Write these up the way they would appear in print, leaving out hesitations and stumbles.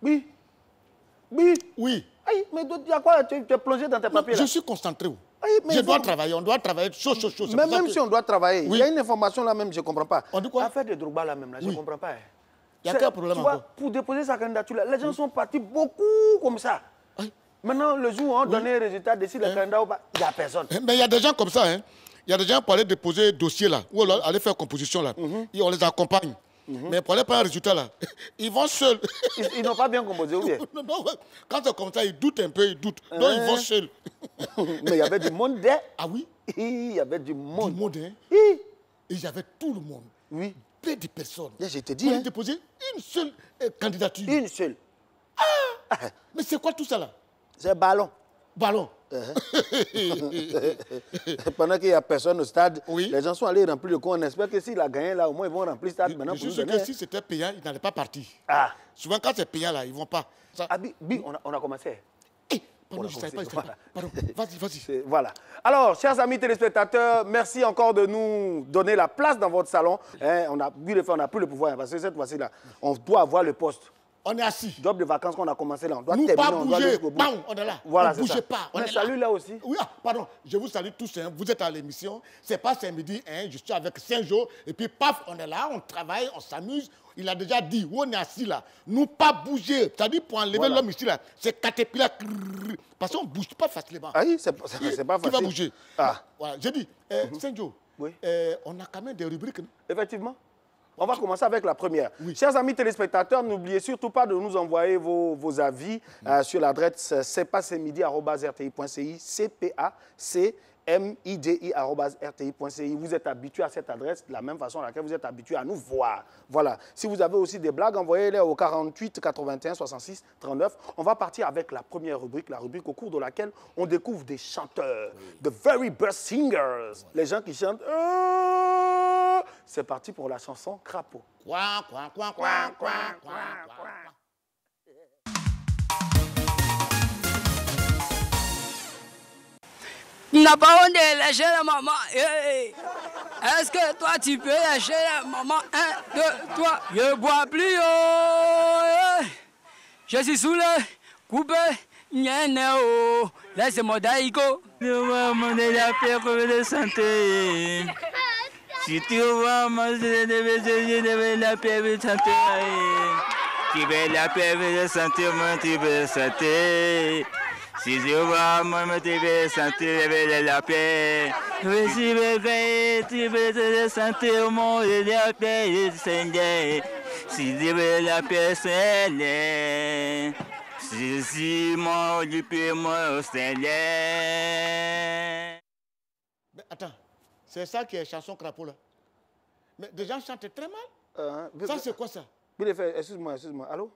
Oui. Oui. Oui. Aïe, mais il y a quoi? Tu es plongé dans tes papiers là? Je suis concentré. Aïe, mais je dois travailler, on doit travailler chaud. Même si on doit travailler, il oui. y a une information là même, je ne comprends pas. On dit quoi? Affaire de Drogba là même, là, je ne comprends pas. Hein. Il y a quel problème encore? Pour déposer sa candidature, là, les gens sont partis beaucoup comme ça. Aïe. Maintenant, le jour où on donne un résultat, décide le candidat ou pas, il n'y a personne. Mais il y a des gens comme ça. Hein. Il y a des gens pour aller déposer dossier là, ou aller faire composition là. Et on les accompagne. Mais pour aller prendre un résultat là, ils vont seuls. Ils n'ont pas bien composé ou bien? Non, quand c'est comme ça, ils doutent un peu, Donc ils vont seuls. Mais il y avait du monde là. Ah oui? Il y avait du monde. Du monde, hein? Et il y avait tout le monde. Oui. Plein de personnes. Je te dis. On a déposé une seule candidature. Une seule. Ah! Mais c'est quoi tout ça là? C'est ballon. Ballon. Pendant qu'il n'y a personne au stade, oui. Les gens sont allés remplir le compte. On espère que s'il a gagné là, au moins ils vont remplir le stade. Oui, maintenant je suis sûr que si c'était payant, ils n'allaient pas partir. Ah. Souvent quand c'est payant là, ils ne vont pas. Ça... Ah, on a commencé. Pardon, je ne savais pas. Voilà. Pardon, vas-y. Voilà. Alors, chers amis téléspectateurs, merci encore de nous donner la place dans votre salon. Hein, on n'a plus le pouvoir, hein, parce que cette fois-ci là, on doit avoir le poste. On est assis. Job de vacances qu'on a commencé là. On doit nous terminer, pas bouger. Bam, on est là. Voilà, on ne bouge pas. On est salut là aussi. Oui, pardon. Je vous salue tous. Hein. Vous êtes à l'émission. C'est pas samedi. Hein. Je suis avec 5 jours. Et puis, paf, on est là. On travaille. On s'amuse. Il a déjà dit où on est assis là. Nous pas bouger. C'est-à-dire pour enlever l'homme ici là. C'est caterpillar. Parce qu'on ne bouge pas facilement. Ah oui, c'est pas facile. Qui va bouger. Ah. Voilà. J'ai dit, 5 jours. Oui. On a quand même des rubriques. Non? Effectivement. On va commencer avec la première. Oui. Chers amis téléspectateurs, n'oubliez surtout pas de nous envoyer vos avis sur l'adresse cpacmidi@rti.ci, cpacmidi@rti.ci. Vous êtes habitués à cette adresse de la même façon à laquelle vous êtes habitués à nous voir. Voilà. Si vous avez aussi des blagues, envoyez-les au 48 81 66 39. On va partir avec la première rubrique, la rubrique au cours de laquelle on découvre des chanteurs, the very best singers, les gens qui chantent. C'est parti pour la chanson Crapaud. N'a pas honte de lâcher la maman. Hey. Est-ce que toi tu peux lâcher la maman? 1, 2, 3. Je bois plus. Je suis sous le coupé. Laisse-moi d'aïko. Je vais demander la paix pour la santé. Si tu vas manger la paix pour la santé. Tu veux la paix pour la santé, moi tu veux la santé. Si je vois moi tu veux la santé, je veux la paix. Si tu veux gagner, tu veux la santé, au monde de la paix, Seigneur. Si tu veux la paix, Seigneur. Si moi du paix, moi Seigneur. Mais attends, c'est ça qui est chanson Crapaud là. Mais des gens chantent très mal. Ça c'est quoi ça? Excuse-moi. Allô?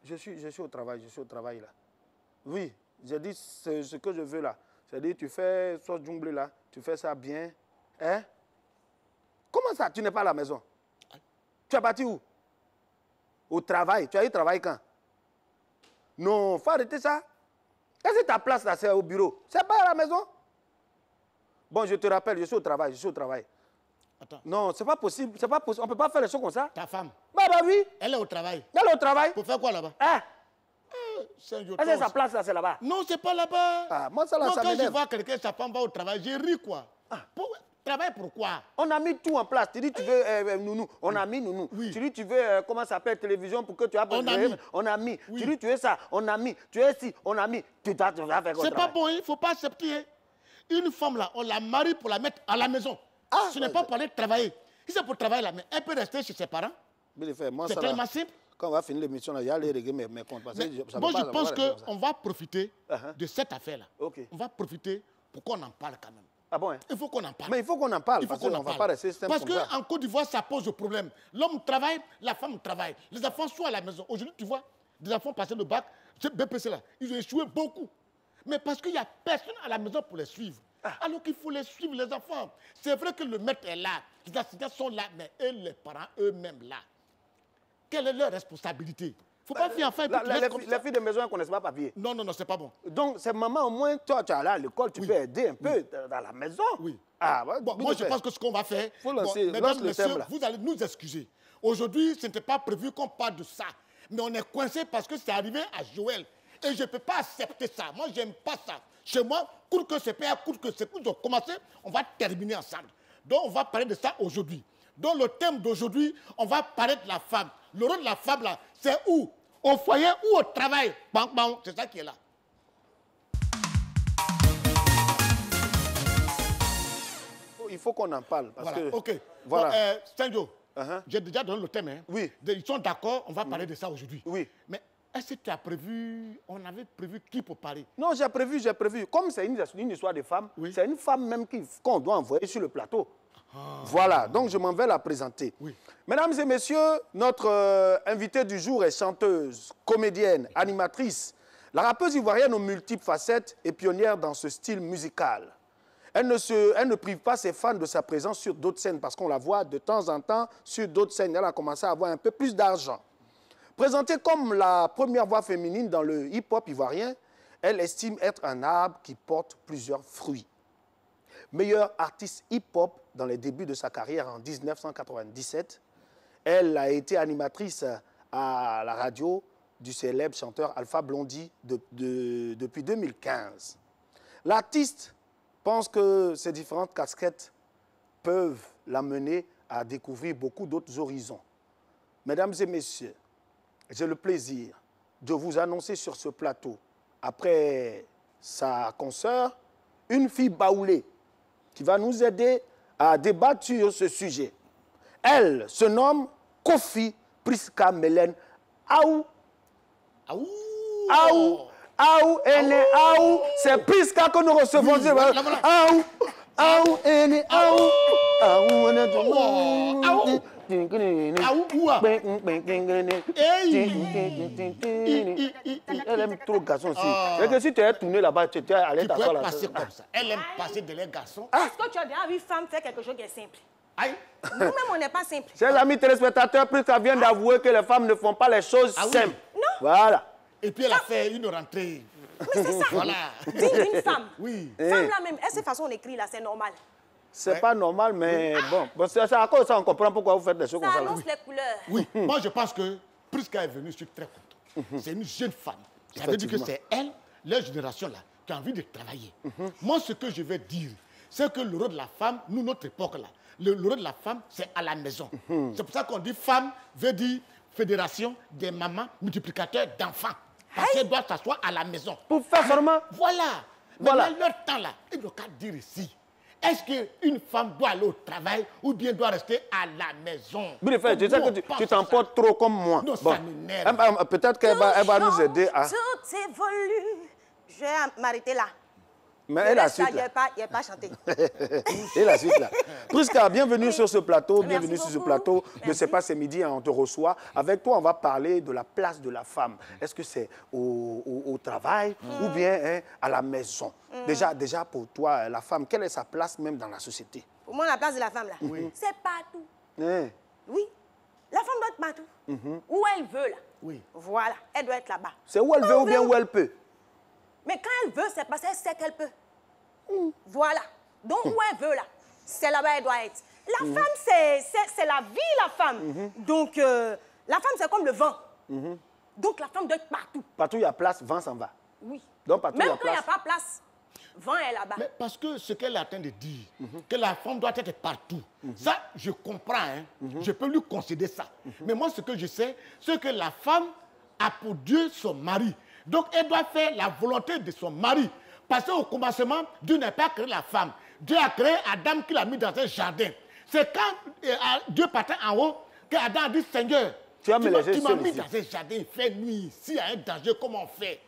Je suis au travail, là. Oui, j'ai dit ce que je veux là. C'est-à-dire tu fais sauce jungle là, tu fais ça bien. Hein? Comment ça, tu n'es pas à la maison? Tu es parti où? Au travail. Tu as eu travail quand? Non, il faut arrêter ça. Est-ce que ta place là, c'est au bureau? C'est pas à la maison? Bon, je te rappelle, je suis au travail. Attends. Non, c'est pas possible. On ne peut pas faire les choses comme ça. Ta femme? Bah oui. Elle est au travail. Elle est au travail. Pour faire quoi là-bas? Est-ce que sa place là, c'est là-bas? Non, c'est pas là-bas. Moi, ça quand je vois quelqu'un, sa femme va au travail, j'ai ri quoi. Travail pourquoi? On a mis tout en place. Tu dis tu veux nounou. On a mis nounou. Oui. Tu dis tu veux comment ça s'appelle télévision pour que tu as on a mis. Oui. Tu dis tu veux ça. On a mis. Tu es ici. On a mis. Tu vas faire quoi? C'est pas bon, il ne faut pas accepter. Une femme là, on la marie pour la mettre à la maison. Ce n'est pas pour aller travailler. Si c'est pour travailler là, mais elle peut rester chez ses parents. C'est tellement simple. Quand on va finir l'émission, il y a les régler mes comptes. Moi, je pense qu'on va profiter de cette affaire-là. Okay. On va profiter pour qu'on en parle quand même. Ah bon, hein? Il faut qu'on en parle. Mais il faut qu'on en parle. Parce qu'on va pas rester Parce qu'en Côte d'Ivoire, ça pose problème. L'homme travaille, la femme travaille. Les enfants sont à la maison. Aujourd'hui, tu vois, des enfants passer le bac, ce BPC là, ils ont échoué beaucoup. Mais parce qu'il n'y a personne à la maison pour les suivre. Alors qu'il faut les suivre, les enfants. C'est vrai que le maître est là, les enseignants sont là, mais eux, les parents eux-mêmes là. Quelle est leur responsabilité? Il ne faut pas faire enfin. Les filles de maison ne connaissent pas papier. Non, c'est pas bon. Donc, c'est maman, au moins, toi, tu es allé à l'école, tu peux aider un peu dans la maison. Oui. Moi, je pense que ce qu'on va faire, faut lancer, mesdames, messieurs, vous allez nous excuser. Aujourd'hui, ce n'était pas prévu qu'on parle de ça. Mais on est coincé parce que c'est arrivé à Joël. Et je ne peux pas accepter ça. Moi, je n'aime pas ça. Chez moi, court que c'est payé, court que c'est court. Donc, commencer, on va terminer ensemble. Donc, on va parler de ça aujourd'hui. Donc, le thème d'aujourd'hui, on va parler de la femme. Le rôle de la femme, là, c'est où? Au foyer ou au travail? Bang, bang, c'est ça qui est là. Il faut qu'on en parle. Parce Voilà, que, ok. Voilà. Bon, Stenjo, j'ai déjà donné le thème. Hein. Oui. Ils sont d'accord, on va parler de ça aujourd'hui. Oui. Mais est-ce que tu as prévu, on avait prévu qui pour parler? Non, j'ai prévu. Comme c'est une histoire de femme, Oui. c'est une femme même qu'on doit envoyer sur le plateau. Voilà, donc je m'en vais la présenter. Oui. Mesdames et messieurs, notre invitée du jour est chanteuse, comédienne, animatrice. La rappeuse ivoirienne aux multiples facettes est pionnière dans ce style musical. Elle ne prive pas ses fans de sa présence sur d'autres scènes parce qu'on la voit de temps en temps sur d'autres scènes. Elle a commencé à avoir un peu plus d'argent. Présentée comme la première voix féminine dans le hip-hop ivoirien, elle estime être un arbre qui porte plusieurs fruits. Meilleure artiste hip-hop dans les débuts de sa carrière en 1997, elle a été animatrice à la radio du célèbre chanteur Alpha Blondy depuis 2015. L'artiste pense que ces différentes casquettes peuvent l'amener à découvrir beaucoup d'autres horizons. Mesdames et messieurs, j'ai le plaisir de vous annoncer sur ce plateau, après sa consoeur, une fille baoulée qui va nous aider à débattre sur ce sujet. Elle se nomme Kofi Priska Melen Aou. Aou. Aou. Aou, Ene, Aou. C'est Priska que nous recevons. Oui, voilà, voilà. Aou. Aou, Ene, Aou. Aou, Ene, Aou. Aou, ouah. Elle aime trop le garçon aussi. C'est que si tu es tourné là-bas, tu es allé Tu peux t'asseoir là. passer comme ça. Elle aime passer de les garçons. Est-ce que tu as déjà vu femme faire quelque chose qui est simple? Aïe. Nous-mêmes, on n'est pas simple. Chers amis téléspectateurs, Priska vient d'avouer que les femmes ne font pas les choses Ah oui. simples. Non. Voilà. Et puis elle a fait une rentrée. Mais c'est ça. Voilà. Digne d'une femme. Oui. Femme là même, cette façon d'écrire là, c'est normal. C'est Ouais. pas normal, mais bon c'est à cause de ça on comprend pourquoi vous faites des choses Ça comme ça. là. annonce les couleurs. Oui. Moi, je pense que Priska est venue, je suis très content. C'est une jeune femme. Ça veut dire que c'est elle, leur génération là, qui a envie de travailler. Moi, ce que je vais dire, c'est que le rôle de la femme, nous, notre époque là, le rôle de la femme, c'est à la maison. C'est pour ça qu'on dit femme veut dire fédération des mamans multiplicateurs d'enfants. Parce qu'elle doit s'asseoir à la maison. Pour faire seulement. Voilà. Voilà. Mais dans leur temps là, ils n'ont qu'à dire ici. Est-ce qu'une femme doit aller au travail ou bien doit rester à la maison? Je sais que tu t'emportes trop comme moi. Non, ça m'énerve. Peut-être qu'elle va nous aider à... Tout évolue. Je vais m'arrêter là. Mais elle a suite Il n'y là. a pas chanté. Et la suite là. Priska, bienvenue sur ce plateau, Merci bienvenue sur ce beaucoup. plateau de Merci. C'est pas ce midi, hein, on te reçoit. Avec toi, on va parler de la place de la femme. Est-ce que c'est au travail ou bien hein, à la maison? Déjà pour toi, la femme, quelle est sa place même dans la société? Pour moi, la place de la femme là, c'est partout. Hein? Oui. La femme doit être partout. Où elle veut là. Oui. Voilà. Elle doit être là-bas. C'est où elle veut ou bien où elle peut? Mais quand elle veut, c'est parce qu'elle sait qu'elle peut. Voilà. Donc, où elle veut, là, c'est là-bas elle doit être. La femme, c'est la vie, la femme. Donc, la femme, c'est comme le vent. Donc, la femme doit être partout. Partout il y a place, vent s'en va. Oui. Donc, partout il y Même a quand il n'y a place. pas place, vent est là-bas. Mais parce que ce qu'elle est en train de dire, que la femme doit être partout, ça, je comprends, hein. Je peux lui concéder ça. Mais moi, ce que je sais, c'est que la femme a pour Dieu son mari. Donc, elle doit faire la volonté de son mari. Parce qu'au commencement, Dieu n'a pas créé la femme. Dieu a créé Adam qui l'a mis dans un jardin. C'est quand Dieu partait en haut qu'Adam a dit, Seigneur, Tu vas me laisser tu m'as seul mis ici. dans un jardin, il fait nuit. S'il y a un danger, comment on fait?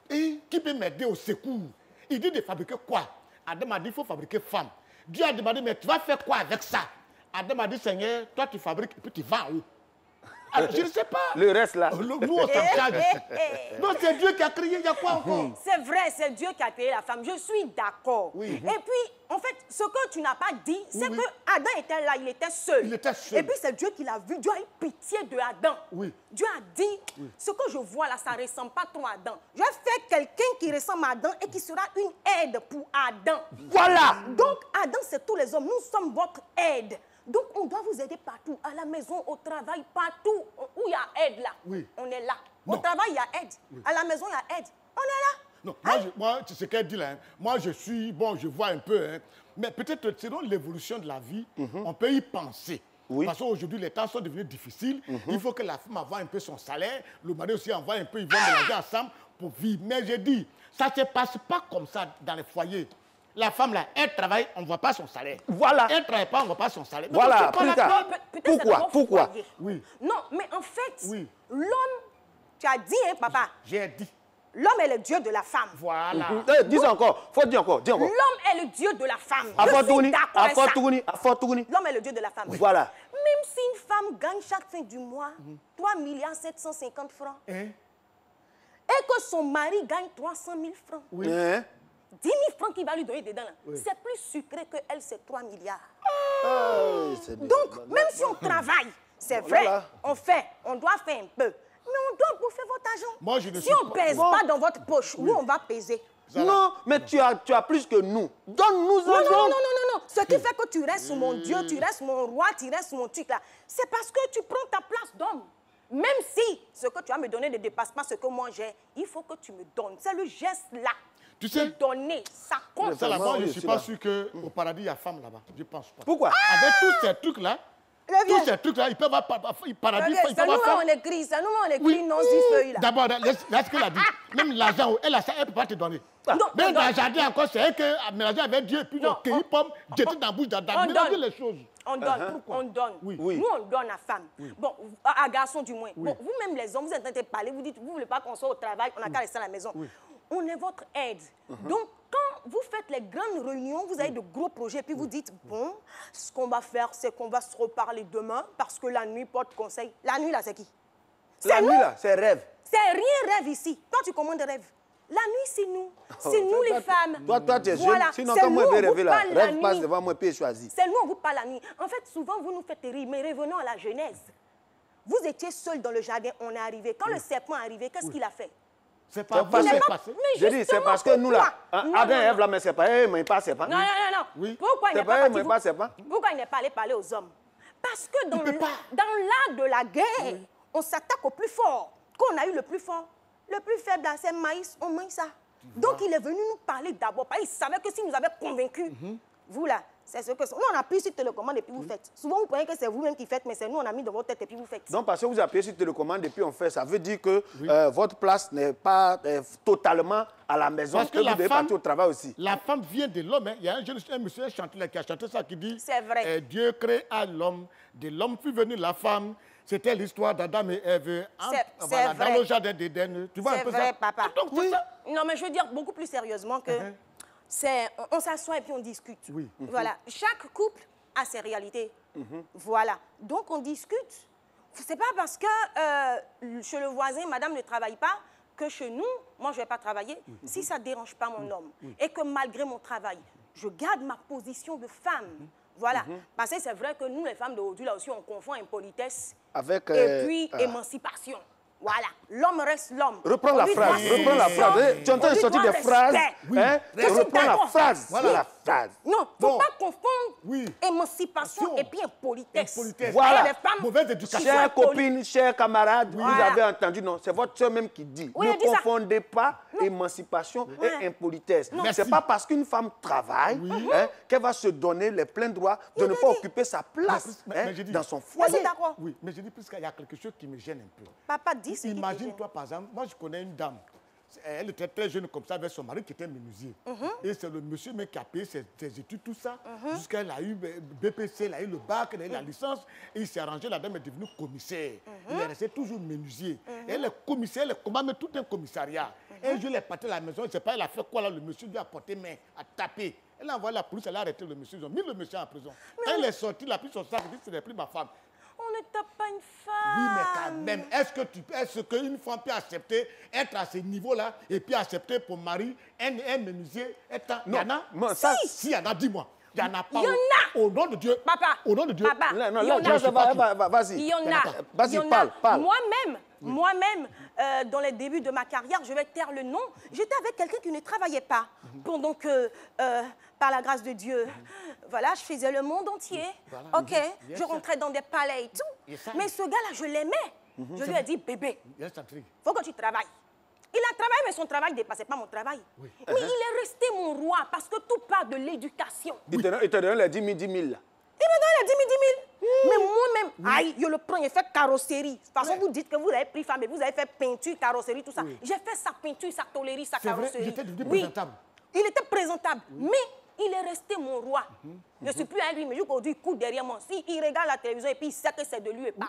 Et qui peut m'aider au secours? Il dit de fabriquer quoi? Adam a dit, il faut fabriquer femme. Dieu a demandé, mais tu vas faire quoi avec ça? Adam a dit, Seigneur, toi tu fabriques et puis tu vas en haut. Alors, je ne sais pas. Le reste là. Nous, on s'en charge. Non, c'est Dieu qui a créé, il y a quoi encore? C'est vrai, c'est Dieu qui a créé la femme. Je suis d'accord. Oui. Et puis, en fait, ce que tu n'as pas dit, c'est oui. que Adam était là, il était seul. Il était seul. Et puis, c'est Dieu qui l'a vu. Dieu a eu pitié de Adam. Oui. Dieu a dit, ce que je vois là, ça ne ressemble pas trop à Adam. Je vais faire quelqu'un qui ressemble à Adam et qui sera une aide pour Adam. Voilà. Donc, Adam, c'est tous les hommes. Nous sommes votre aide. Donc, on doit vous aider partout, à la maison, au travail, partout où il y a aide là. Oui. On est là. Au Non. travail, il y a aide. Oui. À la maison, il y a aide. On est là. Non, moi, c'est ce qu'elle dit là. Hein. Moi, je suis, bon, je vois un peu, hein, mais peut-être selon l'évolution de la vie, on peut y penser. Oui. Parce qu'aujourd'hui, les temps sont devenus difficiles. Il faut que la femme envoie un peu son salaire, le mari aussi envoie un peu, ils vont mélanger ensemble pour vivre. Mais je dis, ça ne se passe pas comme ça dans les foyers. La femme, là, elle travaille, on ne voit pas son salaire. Voilà. Elle ne travaille pas, on ne voit pas son salaire. Mais Voilà, donc, c'est pas la plus peine. tard. Pourquoi? Oui. Non, mais en fait, Oui. l'homme, tu as dit, hein, papa, J'ai dit. l'homme est le Dieu de la femme. Voilà. Dis encore, faut dire encore, dis encore. L'homme est le Dieu de la femme. Je suis d'accord avec ça. L'homme est le Dieu de la femme. Voilà. Même si une femme gagne chaque fin du mois 3 750 000 francs Hein? et que son mari gagne 300 000 francs, Oui. Hein? 10 000 francs qu'il va lui donner dedans, là, c'est plus sucré que elle, c'est 3 milliards. Donc, même si on travaille, c'est vrai, Voilà. on doit faire un peu. Mais on doit bouffer votre argent. Moi, je ne si suis on ne pas- pèse Bon. pas dans votre poche, où on va peser? Non, mais tu as plus que nous. Donne-nous Non, un non, non, don. non, non, non. Ce qui fait que tu restes sur mon Dieu, tu restes mon roi, tu restes sur mon truc là, c'est parce que tu prends ta place d'homme. Même si ce que tu vas me donner ne dépasse pas ce que moi j'ai, il faut que tu me donnes. C'est le geste là. Tu sais- De donner, ça compte. Ça, là, Moi, moi, je oui, ne suis c'est pas là. sûr qu'au paradis, il y a femme là-bas. Je pense pas. Pourquoi? Avec tous ces trucs-là, Reviens. tous ces trucs-là, ils peuvent avoir paradis, ils C'est peuvent nous, avoir on femme. écrit, c'est nous, on écrit Oui. non, 10 feuilles là. D'abord, laisse ce qu'elle a dit. Même l'argent, elle a ça, elle ne peut pas te donner. Non, Même on dans le donne. jardin encore, c'est elle qui a mélangé avec Dieu, puis ils ont Non, cueilli pomme, jeté dans la bouche d'Adam. on Mélanger donne. les choses. On donne, on donne. Oui. Oui. Nous, on donne à femme. Bon, à garçon du moins. Bon, vous-même, les hommes, vous êtes en train de parler, vous dites, vous ne voulez pas qu'on soit au travail, on n'a qu'à rester à la maison. On est votre aide. Donc, quand vous faites les grandes réunions, vous avez de gros projets, puis vous dites, bon, ce qu'on va faire, c'est qu'on va se reparler demain, parce que la nuit porte conseil. La nuit, là, c'est qui? La C'est nuit, nous. là, c'est rêve. C'est rien rêve ici. Toi, tu commandes rêve. La nuit, c'est nous. C'est nous, les femmes. Toi, tu es Voilà. jeune. Sinon, C'est quand moi, nous, je vais on rêver vous là, parle la rêve passe nuit. devant moi, puis choisi. C'est nous, on vous parle la nuit. En fait, souvent, vous nous faites rire, mais revenons à la Genèse. Vous étiez seul dans le jardin, on est arrivé. Quand le serpent est arrivé, qu'est-ce qu'il a fait? C'est pas parce vous qui que- êtes passé. Mais Je dis, c'est justement, parce que nous, là, pourquoi? Non, Adam et non, Ève, là, mais c'est pas eux, mais pas, c'est pas. Non, non, non, non. Oui. Pourquoi il C'est n'est pas pas eux, parti mais vous- pas, c'est pas. Pourquoi il n'est pas allé parler aux hommes? Parce que dans peut pas. l'art de la guerre, on s'attaque au plus fort. Quand on a eu le plus fort, le plus faible, là, c'est maïs, on mange ça. Donc, il est venu nous parler d'abord. Parce qu'il savait que s'il nous avait convaincus, vous là, c'est ce que... Nous, on appuie sur télécommande et puis vous faites. Souvent, vous croyez que c'est vous-même qui faites, mais c'est nous, on a mis dans votre tête et puis vous faites. Donc, parce que vous appuyez sur télécommande et puis on fait, ça veut dire que votre place n'est pas totalement à la maison, Parce que vous la devez femme- partir au travail aussi. La femme vient de l'homme. Hein. Il y a un monsieur chanteur qui a chanté ça qui dit C'est vrai. Dieu créa l'homme, de l'homme fut venue la femme. C'était l'histoire d'Adam et Ève. C'est Dans vrai. le jardin d'Éden. Tu vois un C'est peu vrai, ça? papa. Ah, donc, c'est ça. Non, mais je veux dire beaucoup plus sérieusement que on s'assoit et puis on discute. Oui. Voilà. Chaque couple a ses réalités. Voilà. Donc on discute. C'est pas parce que chez le voisin, madame ne travaille pas que chez nous, moi je vais pas travailler. Si ça dérange pas mon homme et que malgré mon travail, je garde ma position de femme. Voilà. Parce que c'est vrai que nous, les femmes d'aujourd'hui, là aussi, on confond impolitesse Avec, et puis émancipation. Voilà. L'homme reste l'homme. Reprends On la lui phrase, doit reprends la soumission, phrase. Tu es en train on de lui sortir doit des phrases. respect. Hein? Je suis Reprends la d'accord. phrase. Voilà. La phrase. Non, il ne faut Bon. pas confondre Oui. émancipation et puis impolitesse. Impolitesse. Voilà. Il y a des femmes Mauvaise qui éducation. sont Chères impolies. copines, chers camarades, vous Voilà. avez entendu, non, c'est votre soeur même qui dit. Oui, ne elle dit ça. confondez pas émancipation Voilà. et impolitesse. Merci. C'est pas parce qu'une femme travaille hein, qu'elle va se donner les pleins droits de ne pas occuper sa place Mais hein, je dis- dans son Je foyer. suis d'accord. Oui, mais je dis plus qu'il y a quelque chose qui me gêne un peu. Papa dit ce qui te gêne. Imagine-toi, par exemple, moi je connais une dame. Elle était très jeune comme ça avec son mari qui était menuisier. Et c'est le monsieur même qui a payé ses études, tout ça. Jusqu'à elle a eu BPC, elle a eu le bac, elle a eu la licence. Et il s'est arrangé, la dame est devenue commissaire. Il est resté toujours menuisier. Et elle est commissaire, elle commande tout un commissariat. Et je l'ai parti à la maison, je ne sais pas, elle a fait quoi là, le monsieur lui a porté main, a tapé. Elle a envoyé la police, elle a arrêté le monsieur, ils ont mis le monsieur en prison. Quand elle est sortie, elle a pris son sac, elle dit ce n'est plus ma femme. On ne tape pas une femme. Oui, mais quand même, est-ce qu'une femme peut accepter être à ce niveau-là et puis accepter pour mari un menuisier étant... Il y en a? Non, ça- Si, il y en a, dis-moi. Il y en a pas. Il y en a. Au nom de Dieu. Papa. Au nom de Dieu. Papa. Non, non, il y là, en a. vas-y. Il y en a. Il y Vas-y, en a. parle. Moi-même, dans les débuts de ma carrière, je vais taire le nom, j'étais avec quelqu'un qui ne travaillait pas. Pendant que, par la grâce de Dieu, voilà, je faisais le monde entier. Voilà, OK, je rentrais dans des palais et tout. Mais ce gars-là, je l'aimais. Je lui ai dit, bébé, il faut que tu travailles. Il a travaillé, mais son travail ne dépassait pas mon travail. Mais il est resté mon roi parce que tout part de l'éducation. Il te donne les 10 000, 10 000 là. Il me donne les 10 000, 10 000. Mais moi-même, aïe, je le prends, il fait carrosserie. De toute façon, vous dites que vous avez pris femme et vous avez fait peinture, carrosserie, tout ça. J'ai fait sa peinture, sa tôlerie, sa carrosserie. Il était présentable. Il était présentable. Mais il est resté mon roi. Je ne suis plus à lui, mais aujourd'hui, il court derrière moi. Il regarde la télévision et puis il sait que c'est de lui et pas.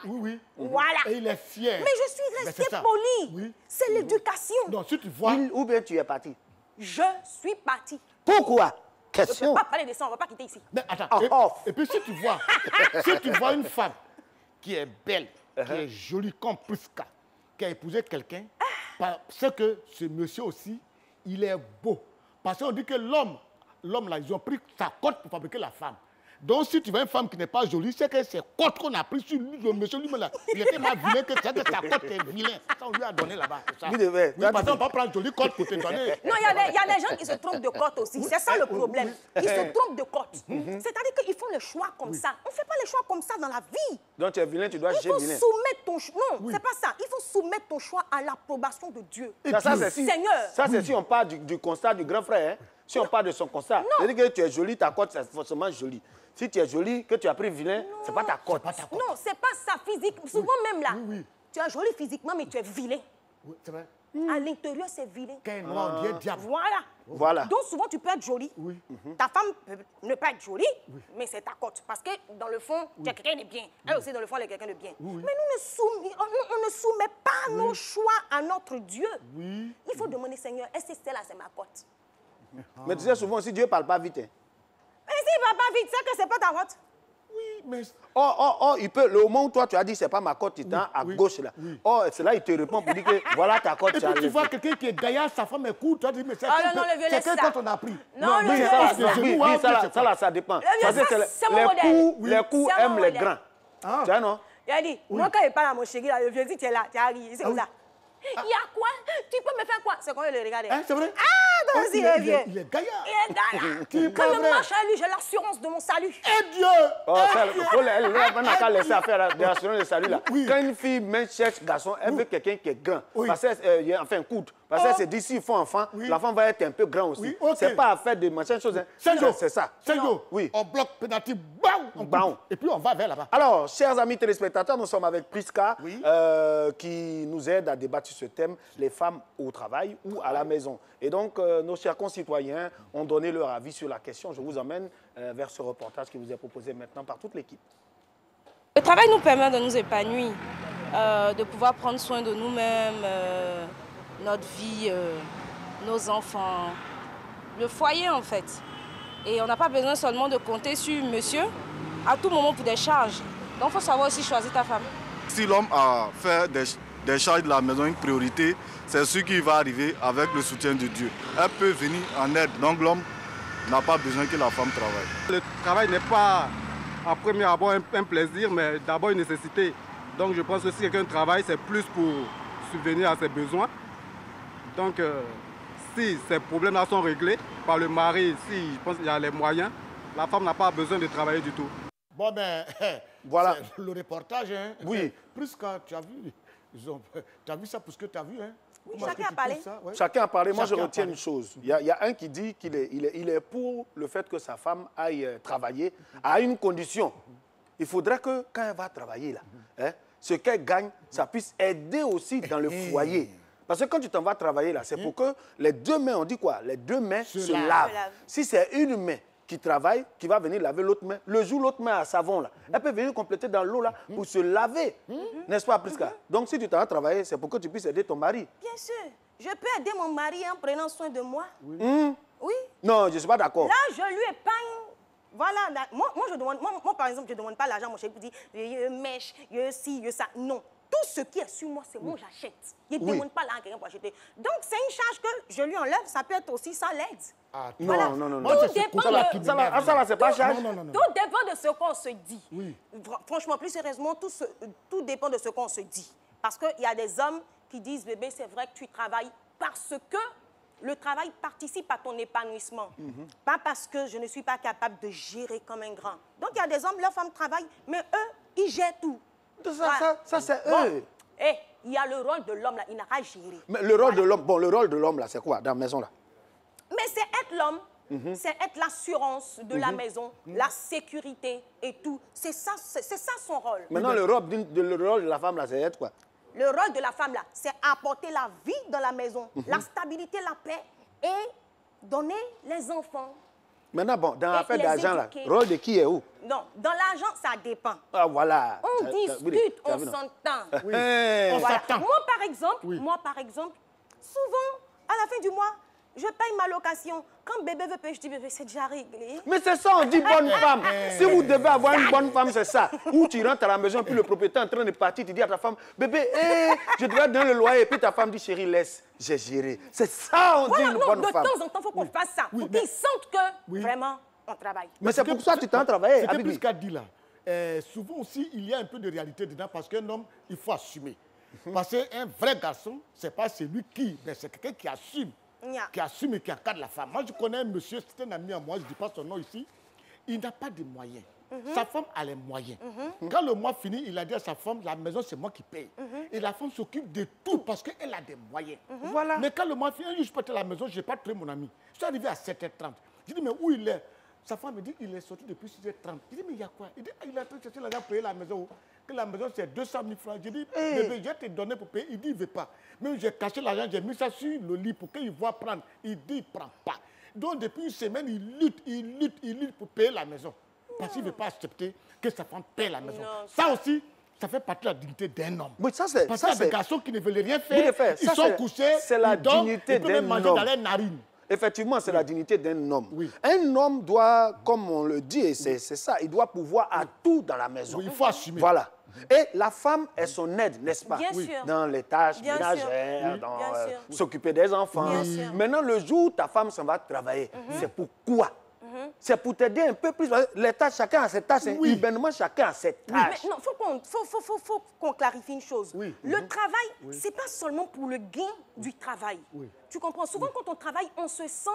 Voilà. Et il est fier. Mais je suis restée polie. C'est l'éducation. Non, si tu vois... Où bien tu es parti? Je suis partie. Pourquoi? Je ne Question. peux pas parler de ça, on ne va pas quitter ici. Mais attends, et puis si tu vois une femme qui est belle, qui est jolie comme Prisca, qui a épousé quelqu'un, parce que ce monsieur aussi, il est beau. Parce qu'on dit que l'homme là, ils ont pris sa cote pour fabriquer la femme. Donc, si tu vois une femme qui n'est pas jolie, c'est que c'est cote qu'on a pris sur lui, le monsieur lui-même là. Il était mal vilain que sa cote est vilain. Ça, on lui a donné là-bas. Oui, parce qu'on va prendre jolie cote pour te donner. Non, il y a des gens qui se trompent de cote aussi. C'est ça le problème. Ils se trompent de cote. C'est-à-dire qu'ils font le choix comme ça. On ne fait pas le choix comme ça dans la vie. Donc tu es vilain, tu dois juger vilain. Il faut soumettre ton choix. Non, c'est pas ça. Il faut soumettre ton choix à l'approbation de Dieu. Ça, c'est si, Seigneur. Ça, c'est si on parle du constat du grand frère. Hein. Si on parle de son constat, c'est-à-dire que tu es jolie, ta cote, c'est forcément jolie. Si tu es jolie, que tu as pris vilain, c'est pas ta cote. Non, c'est pas ça physique. Souvent même là, tu es jolie physiquement, mais tu es vilain. Oui, c'est vrai. À l'intérieur, c'est vilain. Quel noir, on dit diable. Voilà. Donc souvent, tu peux être jolie. Ta femme peut ne pas être jolie, mais c'est ta cote. Parce que dans le fond, tu es quelqu'un de bien. Elle aussi, dans le fond, elle est quelqu'un de bien. Mais nous on ne soumet pas nos choix à notre Dieu. Il faut demander, Seigneur, est-ce que celle-là, c'est ma cote? Mais tu sais, souvent, si Dieu ne parle pas vite. Hein. Mais s'il ne va pas vite, c'est que ce n'est pas ta cote. Oui, mais... il peut, le moment où toi, tu as dit, c'est pas ma cote, tu es à gauche, là. C'est là, il te répond pour dire que voilà ta cote. Et puis tu vois quelqu'un qui est gaillard, sa femme est courte, tu as dit, mais c'est quel cote on a pris? Non, le violet, ça, ça dépend. Parce que les coups aiment les grands. Tu vois, non? Il a dit, moi, quand il parle à mon chéri, le vieux dit, tu es là, tu as ri, c'est comme ça. Il y a quoi? Tu peux me faire quoi? C'est quand il le regarde. C'est vrai? Ah, donc il est vieux. Il est gaillard. Il est gaillard. Quand je marche à lui, j'ai l'assurance de mon salut. Et Dieu! On n'a qu'à laisser faire de l'assurance de salut, là. Quand une fille cherche garçon, elle veut quelqu'un qui est grand. Parce qu'elle, enfin, coûte. Parce qu'elle se dit, s'il faut enfant, l'enfant va être un peu grand aussi. C'est pas à faire de machin chose. C'est ça. Sergio, on bloque pénalty, bam, et puis on va vers là-bas. Alors, chers amis téléspectateurs, nous sommes avec Prisca qui nous aide à débattre sur ce thème, les femmes au travail ou à la maison. Et donc, nos chers concitoyens ont donné leur avis sur la question. Je vous emmène vers ce reportage qui vous est proposé maintenant par toute l'équipe. Le travail nous permet de nous épanouir, de pouvoir prendre soin de nous-mêmes, notre vie, nos enfants, le foyer en fait. Et on n'a pas besoin seulement de compter sur monsieur à tout moment pour des charges. Donc il faut savoir aussi choisir ta femme. Si l'homme a fait des charges de la maison une priorité, c'est ce qui va arriver avec le soutien de Dieu. Elle peut venir en aide, donc l'homme n'a pas besoin que la femme travaille. Le travail n'est pas à premier abord un plaisir, mais d'abord une nécessité. Donc je pense que si quelqu'un travaille, c'est plus pour subvenir à ses besoins. Donc si ces problèmes-là sont réglés par le mari, si je pense qu'il y a les moyens, la femme n'a pas besoin de travailler du tout. Bon ben, voilà le reportage. Hein. Oui. Puisque tu as vu, tu as vu ça parce que tu as vu. Hein. Oui, chacun a parlé. Chacun a parlé. Moi, je retiens une chose. Il y a un qui dit qu'il est pour le fait que sa femme aille travailler à une condition. Il faudrait que quand elle va travailler, là, hein, ce qu'elle gagne, ça puisse aider aussi dans le foyer. Parce que quand tu t'en vas travailler, là, c'est pour que les deux mains, on dit quoi? Les deux mains se lavent. Si c'est une main qui travaille, qui va venir laver l'autre main, le jour l'autre main à savon, là, elle peut venir compléter dans l'eau là pour se laver. N'est-ce pas, Prisca? Donc, si tu t'en vas travailler, c'est pour que tu puisses aider ton mari. Bien sûr. Je peux aider mon mari en prenant soin de moi. Oui. Non, je ne suis pas d'accord. Là, je lui épargne. Voilà. Là, moi, je demande, moi, par exemple, je ne demande pas l'argent à mon chéri pour dire, je mèche, je ci, je ça. Non. Tout ce qui est sur moi, c'est moi, j'achète. Je ne demande pas l'argent à quelqu'un pour acheter. Donc, c'est une charge que je lui enlève. Ça peut être aussi ça l'aide. Ah, voilà. Non. Tout dépend de... Ça, là, c'est pas charge. Tout dépend de ce qu'on se dit. Oui. Franchement, plus sérieusement, tout dépend de ce qu'on se dit. Parce qu'il y a des hommes qui disent, bébé, c'est vrai que tu travailles parce que le travail participe à ton épanouissement. Pas parce que je ne suis pas capable de gérer comme un grand. Donc, il y a des hommes, leurs femmes travaillent, mais eux, ils gèrent tout. Ça c'est Bon, eux. il y a le rôle de l'homme, là, il n'a qu'à gérer. Mais le rôle de l'homme, bon, le rôle de l'homme, là, c'est quoi dans la maison, là? Mais c'est être l'homme, c'est être l'assurance de la maison, la sécurité et tout. C'est ça son rôle. Maintenant, le rôle de la femme, là, c'est être quoi? Le rôle de la femme, là, c'est apporter la vie dans la maison, la stabilité, la paix et donner les enfants. Maintenant, bon, dans l'affaire les d'argent, là, éduquer. rôle de qui est où? Non, dans l'argent, ça dépend. Ah, voilà. On discute, on s'entend. Hey. Voilà. Moi, par exemple, souvent, à la fin du mois, je paye ma location. Quand bébé veut payer, je dis, bébé, c'est déjà réglé. Mais c'est ça, on dit bonne femme. Si vous devez avoir une bonne femme, c'est ça. Ou tu rentres à la maison, puis le propriétaire est en train de partir, tu dis à ta femme, bébé, je dois donner le loyer. Et puis ta femme dit, chérie, laisse, j'ai géré. C'est ça, on dit une bonne femme. De temps en temps, il faut qu'on fasse ça. Pour qu'ils sentent que, vraiment, on travaille. Mais c'est pour ça que tu t'en travailles. C'est plus qu'à dire là. Souvent aussi, il y a un peu de réalité dedans parce qu'un homme, il faut assumer. Parce qu'un vrai garçon, ce n'est pas celui qui, mais c'est quelqu'un qui assume. Qui assume et qui encadre la femme. Moi, je connais un monsieur, c'est un ami à moi, je ne dis pas son nom ici. Il n'a pas de moyens. Sa femme a les moyens. Quand le mois finit, il a dit à sa femme, la maison, c'est moi qui paye. Et la femme s'occupe de tout parce qu'elle a des moyens. Voilà. Mais quand le mois finit, je peux être à la maison, je n'ai pas trouvé mon ami. Je suis arrivé à 7h30. Je dis, mais où il est? Sa femme me dit, il est sorti depuis 6h30. Je dis, mais il y a quoi? Il dit, il a cherché l'argent pour payer la maison. Que la maison, c'est 200 000 francs. Je dis, bébé, je vais te donner pour payer. Il dit, il ne veut pas. Même j'ai caché l'argent, j'ai mis ça sur le lit pour qu'il voit prendre. Il dit, il ne prend pas. Donc, depuis une semaine, il lutte pour payer la maison. Parce qu'il ne veut pas accepter que sa femme paye la maison. Non, ça aussi, ça fait partie de la dignité d'un homme. Oui, ça, c'est, parce qu'il y a des garçons qui ne veulent rien faire. Ils sont couchés, c'est la dignité d'un homme. Ils peuvent manger dans les narines. Effectivement, c'est la dignité d'un homme. Oui. Un homme doit, comme on le dit, et c'est ça, il doit pouvoir à tout dans la maison. Oui, il faut assumer. Voilà. Et la femme est son aide, n'est-ce pas? Bien sûr. Dans les tâches ménagères, dans s'occuper des enfants. Maintenant, le jour où ta femme s'en va travailler, c'est pourquoi? C'est pour t'aider un peu plus. Les tâches, chacun a ses tâches. Humainement, chacun a ses tâches. Mais non, faut qu'on clarifie une chose. Le travail, c'est pas seulement pour le gain du travail. Tu comprends? Souvent, quand on travaille, on se sent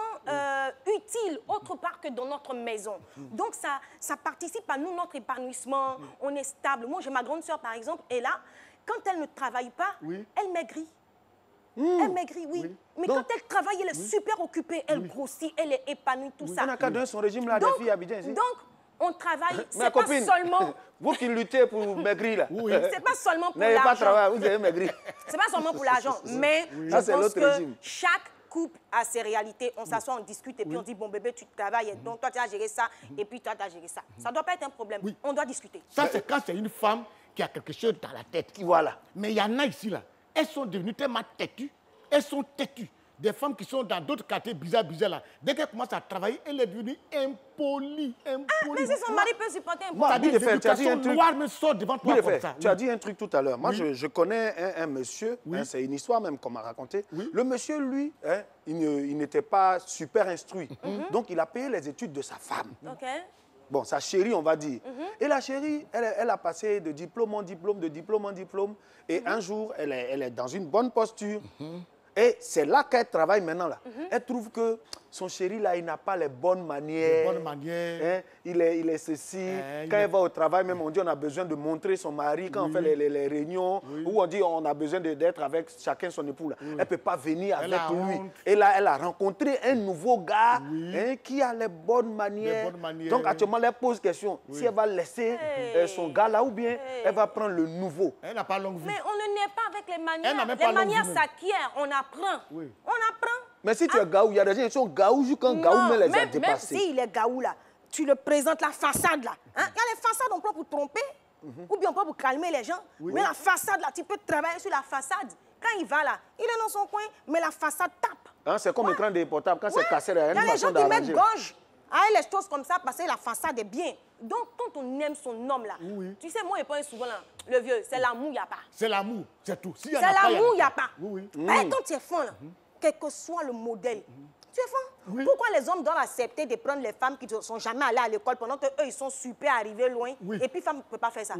utile autre part que dans notre maison. Donc, ça participe à nous, notre épanouissement. On est stable. Moi, j'ai ma grande sœur, par exemple, et là, quand elle ne travaille pas, elle maigrit. Elle maigrit, oui. Mais donc, quand elle travaille, elle est super occupée, elle grossit, elle est épanouie, tout ça. On a qu'à donner son régime là, des filles habitées ici. Donc, on travaille, c'est pas seulement... Vous qui luttez pour maigrir là. C'est pas seulement pour l'argent. N'ayez pas travaillé, vous avez maigri. C'est pas seulement pour l'argent, mais je pense que chaque couple a ses réalités. On s'assoit, on discute et puis on dit, bon bébé, tu travailles, donc toi tu as géré ça et puis toi tu as géré ça. Ça ne doit pas être un problème. On doit discuter. Ça, c'est quand c'est une femme qui a quelque chose dans la tête. Voilà. Mais il y en a ici là. Elles sont devenues tellement têtues. Elles sont têtues. Des femmes qui sont dans d'autres quartiers bizarres là. Dès qu'elle commence à travailler, elle est devenue impolie. Mais si son mari peut supporter un peu. Tu as dit un truc. Noir me sort devant toi comme ça. Tu as dit un truc tout à l'heure. Moi, je connais un monsieur, c'est une histoire même qu'on m'a racontée. Le monsieur, lui, il n'était pas super instruit. Donc, il a payé les études de sa femme. Bon, sa chérie, on va dire. Et la chérie, elle a passé de diplôme en diplôme, de diplôme en diplôme. Et un jour, elle est dans une bonne posture. Et c'est là qu'elle travaille maintenant. Là. Elle trouve que son chéri, là, il n'a pas les bonnes manières. Hein? Il est ceci. Quand elle va au travail, même, on dit on a besoin de montrer son mari. Quand on fait les réunions, où on dit on a besoin d'être avec chacun son époux. Là. Elle ne peut pas venir avec lui. Et là, elle a rencontré un nouveau gars qui a les bonnes manières. Donc, actuellement, elle pose question. Si elle va laisser son gars là ou bien elle va prendre le nouveau. Elle n'a pas longue vie. Mais on ne naît pas avec les manières. Les manières s'acquièrent. On apprend. On apprend. Mais si tu es gaou, il y a des gens qui sont gaou quand gaou met les a dépassés. Même s'il est gaou là, tu le présentes la façade là. Il y a les façades, on prend pour tromper, ou bien on prend pour calmer les gens. Mais la façade là, tu peux travailler sur la façade. Quand il va là, il est dans son coin, mais la façade tape. C'est comme l'écran des portables, quand c'est cassé, il y a une façon d'arranger. Il y a les gens qui mettent gorge à les choses comme ça parce que la façade est bien. Donc, quand on aime son homme là, tu sais, moi, il parle souvent là, le vieux, c'est l'amour, il n'y a pas. C'est l'amour, c'est tout. C'est l'amour, il n'y a pas. Quand tu es fan là, quel que soit le modèle, tu es fan. Pourquoi les hommes doivent accepter de prendre les femmes qui ne sont jamais allées à l'école pendant qu'eux, ils sont super arrivés loin et puis, femme ne peut pas faire ça?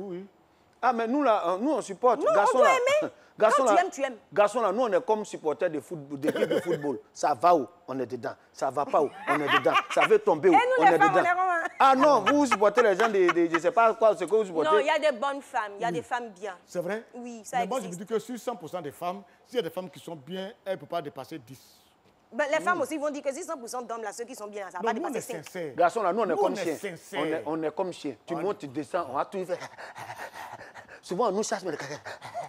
Ah, mais nous, là, nous, on supporte. Non, Garçon, on doit là, aimer. garçon, Quand là, tu aimes, tu aimes. Garçon, là, nous, on est comme supporters d'équipe de football. Ça va où? On est dedans. Ça va pas où? On est dedans. Ça veut tomber où? nous, On les est femmes, dedans. on est vraiment- Ah non, vous supportez les gens de je sais pas quoi, ce que vous supportez. Non, il y a des bonnes femmes, il y a des femmes bien. C'est vrai? Oui, ça Mais moi, je me existe. dis que sur 100% des femmes, s'il y a des femmes qui sont bien, elles ne peuvent pas dépasser 10. Ben, les femmes aussi vont dire que si 100% d'hommes, là, ceux qui sont bien, là, ça va Non, pas nous, on est dépasser 5. sincères. Garçon, là, nous, on est Nous, comme on est chien. sincères. On est comme chien. Tu montes, tu descends, on va tout faire. Souvent, on nous chasse, mais...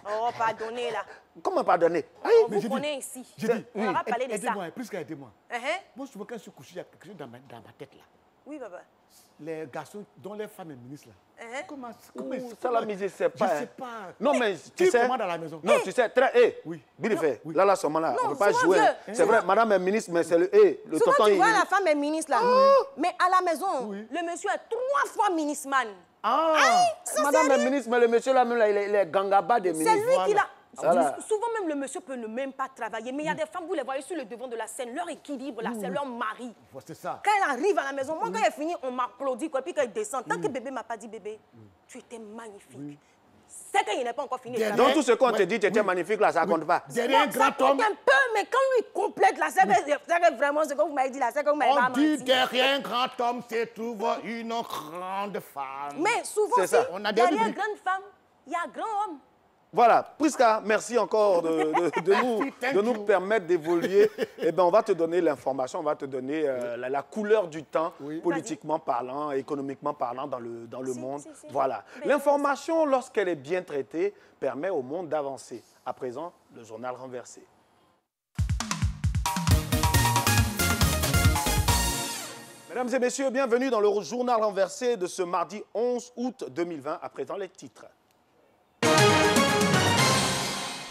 Oh, pardonnez, là. Comment pardonner? On Mais vous j'ai dit- connaît ici. J'ai dit, On va parler de ça. aidez-moi, plus qu'aidez-moi. Uh-huh. Moi, souvent, quand je suis couché, il y a quelque chose dans ma tête, là. Oui, papa. Les garçons dont les femmes sont ministres, là. Uh-huh. Comment Ouh, ça, la mise, je sais pas. Je hein. sais pas. Non, mais tu Qui sais... commande à la maison? Non, tu sais, très... Oui. Bien fait. Oui. Là, seulement là, on ne Non, peut pas souvent, jouer. hein. vieux. C'est vrai, madame est ministre, mais c'est le... le Souvent, tonton, tu il- vois la femme est ministre, là. Mais à la maison, Oui. le monsieur est 3 fois ministre-man. Ah, ça, madame c'est est lui. ministre, mais le monsieur là, même là, il est gangaba des ministres. C'est lui qui l'a. Voilà. Souvent même le monsieur peut ne même pas travailler, mais il y a des femmes, vous les voyez sur le devant de la scène, leur équilibre là, c'est leur mari. C'est ça. Quand elle arrive à la maison, moi quand elle finit, on m'applaudit, quoi, puis quand elle descend, tant que bébé m'a pas dit bébé, tu étais magnifique. C'est qu'il n'est pas encore fini. de Derrière- travailler. Donc tout ce qu'on te Ouais, dit, tu étais oui. magnifique là, ça compte pas. Derrière un Non, ça grand compte homme, un peu, mais quand lui complète là, c'est que vraiment ce que vous m'avez dit là, c'est que vous m'avez pas on dit menti. derrière un grand homme, c'est trouve une grande femme. Mais souvent C'est aussi, ça. On a des derrière rubriques. grande femme, il y a grand homme. Voilà, Prisca, merci encore de nous permettre d'évoluer. Eh ben, on va te donner l'information, on va te donner la couleur du temps, politiquement parlant, économiquement parlant dans le monde. c'est- Voilà. Ben, L'information, lorsqu'elle est bien traitée, permet au monde d'avancer. À présent, le journal renversé. Mesdames et messieurs, bienvenue dans le journal renversé de ce mardi 11 août 2020. À présent, les titres.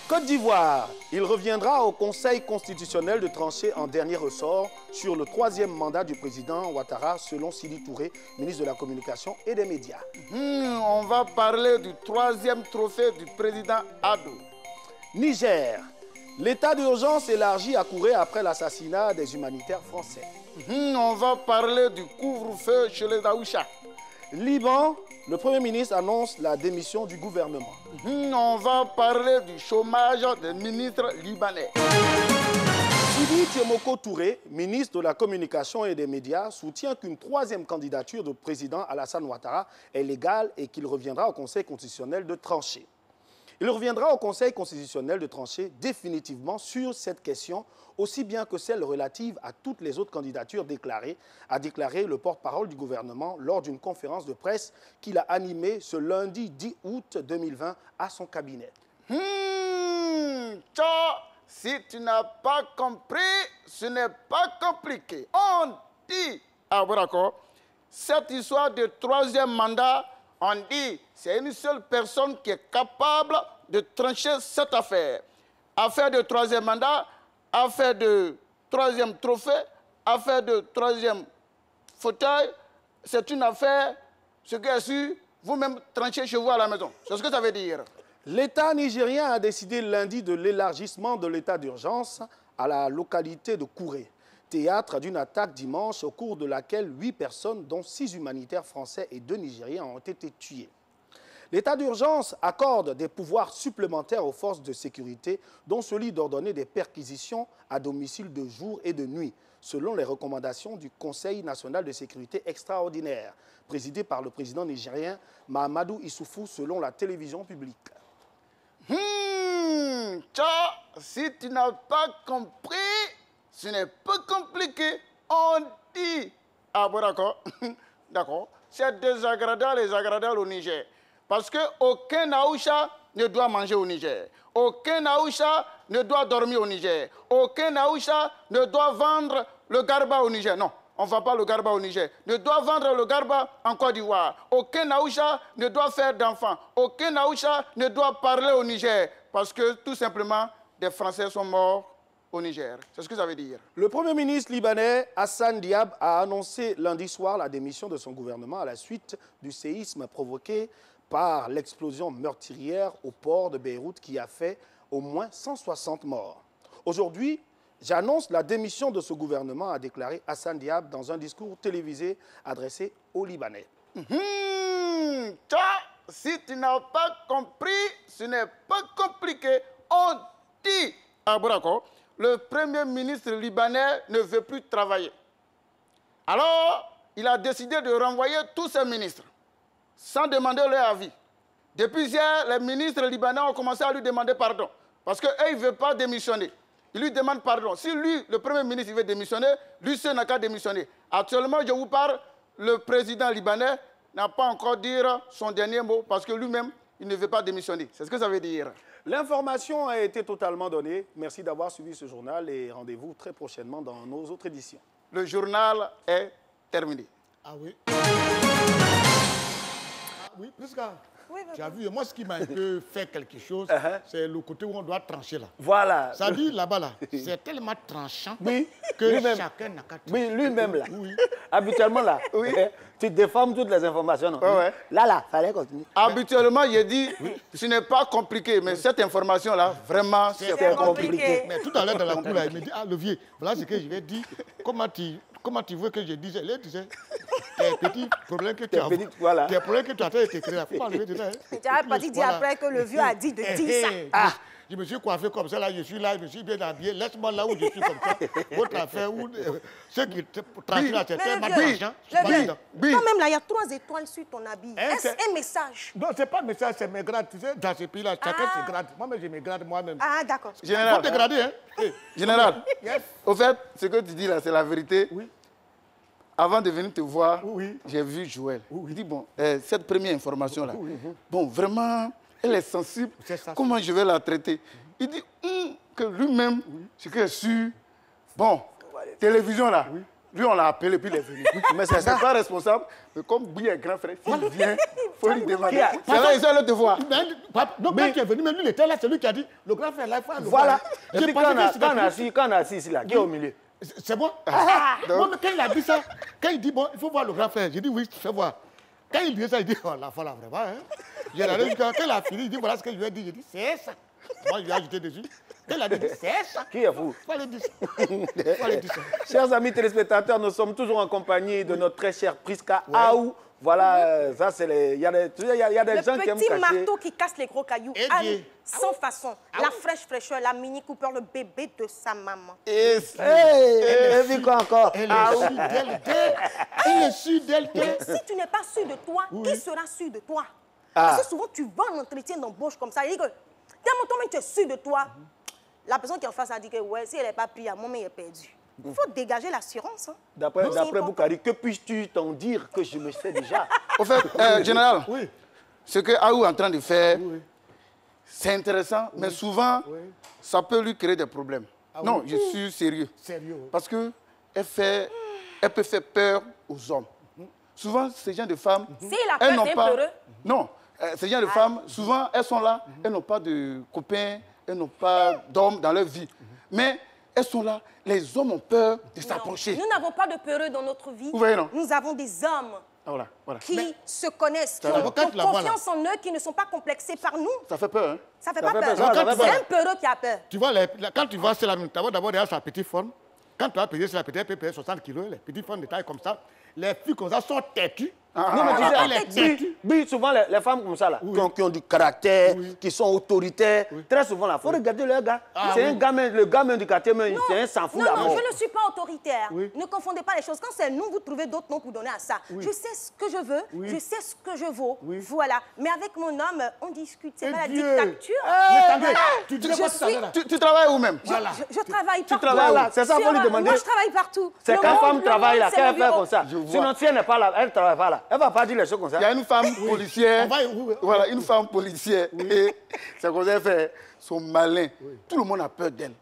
Côte d'Ivoire, il reviendra au Conseil constitutionnel de trancher en dernier ressort sur le 3e mandat du président Ouattara, selon Sidi Touré, ministre de la Communication et des Médias. On va parler du 3e trophée du président Adou. Niger, l'état d'urgence élargi à Kouré après l'assassinat des humanitaires français. On va parler du couvre-feu chez les Daoucha. Liban, le Premier ministre annonce la démission du gouvernement. On va parler du chômage des ministres libanais. Sidi Tiemoko Touré, ministre de la Communication et des Médias, soutient qu'une 3e candidature du président Alassane Ouattara est légale et qu'il reviendra au Conseil constitutionnel de trancher. Il reviendra au Conseil constitutionnel de trancher définitivement sur cette question, aussi bien que celle relative à toutes les autres candidatures déclarées, a déclaré le porte-parole du gouvernement lors d'une conférence de presse qu'il a animée ce lundi 10 août 2020 à son cabinet. Si tu n'as pas compris, ce n'est pas compliqué. On dit, ah bon d'accord, cette histoire de 3e mandat, on dit, c'est une seule personne qui est capable de trancher cette affaire. Affaire de 3e mandat, affaire de 3e trophée, affaire de 3e fauteuil, c'est une affaire, ce qui est sûr, vous-même tranchez chez vous à la maison. C'est ce que ça veut dire. L'État nigérien a décidé lundi de l'élargissement de l'état d'urgence à la localité de Kouré, théâtre d'une attaque dimanche au cours de laquelle 8 personnes, dont 6 humanitaires français et 2 Nigériens, ont été tués. L'état d'urgence accorde des pouvoirs supplémentaires aux forces de sécurité, dont celui d'ordonner des perquisitions à domicile de jour et de nuit, selon les recommandations du Conseil national de sécurité extraordinaire, présidé par le président nigérien Mahamadou Issoufou, selon la télévision publique. Si tu n'as pas compris, ce n'est pas compliqué. On dit. Ah bon, d'accord. D'accord. C'est désagréable au Niger. Parce qu'aucun Aoucha ne doit manger au Niger. Aucun Aoucha ne doit dormir au Niger. Aucun Aoucha ne doit vendre le garba au Niger. Non, on ne vend pas le garba au Niger. Ne doit vendre le garba en Côte d'Ivoire. Aucun Aoucha ne doit faire d'enfants. Aucun Aoucha ne doit parler au Niger. Parce que tout simplement, des Français sont morts au Niger. C'est ce que ça veut dire. Le Premier ministre libanais Hassan Diab a annoncé lundi soir la démission de son gouvernement à la suite du séisme provoqué par l'explosion meurtrière au port de Beyrouth qui a fait au moins 160 morts. Aujourd'hui, j'annonce la démission de ce gouvernement, a déclaré Hassan Diab dans un discours télévisé adressé aux Libanais. si tu n'as pas compris, ce n'est pas compliqué. On dit à Bourako, le premier ministre libanais ne veut plus travailler. Alors, il a décidé de renvoyer tous ses ministres, sans demander leur avis. Depuis hier, les ministres libanais ont commencé à lui demander pardon, parce qu'eux, ils ne veulent pas démissionner. Ils lui demandent pardon. Si lui, le premier ministre, il veut démissionner, lui seul n'a qu'à démissionner. Actuellement, je vous parle, le président libanais n'a pas encore dit son dernier mot, parce que lui-même, il ne veut pas démissionner. C'est ce que ça veut dire. L'information a été totalement donnée. Merci d'avoir suivi ce journal et rendez-vous très prochainement dans nos autres éditions. Le journal est terminé. Ah oui. Ah oui, Prisca. Oui, tu as vu, moi, ce qui m'a un peu fait quelque chose, c'est le côté où on doit trancher là. Voilà. Ça dit là-bas, là, c'est tellement tranchant que chacun n'a qu'à Oui, lui-même là. Oui. Habituellement là, tu déformes toutes les informations. Non? Là, fallait continuer. Habituellement, j'ai dit, ce n'est pas compliqué, mais cette information-là, vraiment, c'est compliqué. Mais tout à l'heure dans la cour, là, il me dit, ah, Levier, voilà ce que je vais dire. Comment tu veux que je dise? Là, tu sais, tes petits problèmes que tu as. Voilà. Tes problèmes que tu as écrit là. Faut pas enlever dedans. Tu n'as pas dit après que le vieux a dit de dire ça. Ah, je me suis coiffé comme ça, là, je suis là, je me suis bien habillé. Laisse-moi là où je suis comme ça. Votre affaire, où ceux qui tranquillent là, c'est tellement tranchant. Toi-même, là, il y a 3 étoiles sur ton habit. Est-ce un message? Non, ce n'est pas un message, c'est mes grades. Tu sais, dans ce pays-là, chacun se grade. Moi-même, je me grade moi-même. Ah, d'accord. Il faut te grader, hein. Général, au fait, ce que tu dis là, c'est la vérité. Oui. Avant de venir te voir, j'ai vu Joël. Il dit, bon, cette première information-là, bon, vraiment, elle est sensible. Ça, comment je vais la traiter? Il dit que lui-même, ce que je suis, bon, télévision là, lui on l'a appelé puis il est venu. Mais c'est pas responsable. Mais comme Bouy est grand frère, s'il vient, il faut lui demander. C'est là, ils allaient te voir. Donc quand tu es venu, même lui, il était là, c'est lui qui a dit, le grand frère là, il faut le voir. Voilà. Et puis quand on a assis ici, là, qui est au milieu? C'est moi. Moi, mais quand il a dit ça, quand il dit, bon, il faut voir le grand frère, j'ai dit, oui, tu fais voir. Quand il dit ça, il dit, oh, la folle, vraiment. Hein? Quand il a fini, il dit, voilà ce que je lui ai dit. J'ai dit, c'est ça. Moi, je lui ai ajouté dessus. Quand il a dit, c'est ça. Qui est fou? Il fallait dire ça. Chers amis téléspectateurs, nous sommes toujours en compagnie de notre très cher Prisca Aou. Voilà, ça c'est les... Il y a des gens qui aiment cacher. Le petit marteau qui casse les gros cailloux. Sans façon. La fraîcheur, la Mini Cooper, le bébé de sa maman. Et puis quoi encore? Elle est sûre d'elle. Mais si tu n'es pas sûr de toi, qui sera sûr de toi? Parce que souvent, tu vas en entretien d'embauche comme ça. Il dit que, tellement toi-même tu es sûr de toi, la personne qui est en face a dit que, ouais, si elle n'est pas prise, à moi, mais elle est perdue. Il faut dégager l'assurance. Hein. D'après Boukari, que puis-tu t'en dire que je me sais déjà? Au fait, général, ce que Aou est en train de faire, c'est intéressant, mais souvent, ça peut lui créer des problèmes. Non, je suis sérieux. Parce qu'elle peut faire peur aux hommes. Souvent, ces gens de femmes, elles n'ont pas... Non, ces gens de femmes, souvent, elles sont là, elles n'ont pas de copains, elles n'ont pas d'hommes dans leur vie. Mais elles sont là, les hommes ont peur de s'approcher. Nous n'avons pas de peureux dans notre vie. Vous voyez, non? Nous avons des hommes qui se connaissent, qui ont confiance en eux, qui ne sont pas complexés par nous. Ça fait peur, hein? Ça fait pas peur. C'est un peureux qui a peur. Tu vois, quand tu vois, c'est la même. D'abord, derrière sa petite forme. Quand tu vas payer sur la petite, elle peut payer 60 kilos. Les petites formes de taille comme ça. Les filles comme ça sont têtues. Non, mais tu sais, souvent les femmes comme ça, là, qui ont du caractère, qui sont autoritaires, très souvent, il faut regarder leur gars. C'est un gamin, le gamin du quartier, c'est un sans fou. Non, je ne suis pas autoritaire. Ne confondez pas les choses. Quand c'est nous, vous trouvez d'autres noms pour donner à ça. Je sais ce que je veux, je sais ce que je vaux. Voilà. Mais avec mon homme, on discute. C'est pas la dictature. Tu travailles où même? Je travaille partout. Tu travailles où? C'est ça, il faut lui demander. Moi, je travaille partout. C'est quand femme travaille là, qu'elle fait comme ça. Sinon, si elle n'est pas là, elle ne travaille pas là. Elle ne va pas dire les choses comme ça. Il y a une femme policière. Voilà, une femme policière. Et c'est comme ça qu'elle fait son malin. Tout le monde a peur d'elle.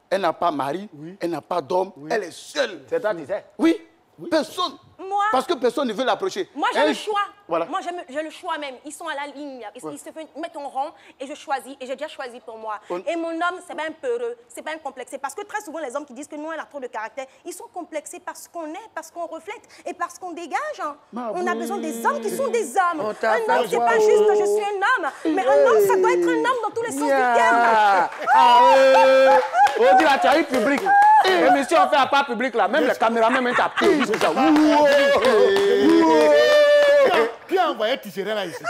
Elle n'a pas mari, elle n'a pas d'homme, elle est seule. C'est toi, tu sais? Oui, personne. Moi, parce que personne ne veut l'approcher. Moi, j'ai le choix. Voilà. Moi, j'ai le choix même. Ils sont à la ligne. Ils se mettent en rang et je choisis. Et j'ai déjà choisi pour moi. Et mon homme, c'est pas un peureux, c'est pas un complexé. Parce que très souvent, les hommes qui disent que nous, on a trop de caractère, ils sont complexés parce qu'on est, parce qu'on reflète et parce qu'on dégage. Hein. On a besoin des hommes qui sont des hommes. Un homme, c'est pas juste que je suis un homme. Mais un homme, ça doit être un homme dans tous les sens du terme. On dit là, tu as eu public. Mais si on fait à part public là, même les caméramans, même t'as pris. Qui a envoyé Tichéré là ici?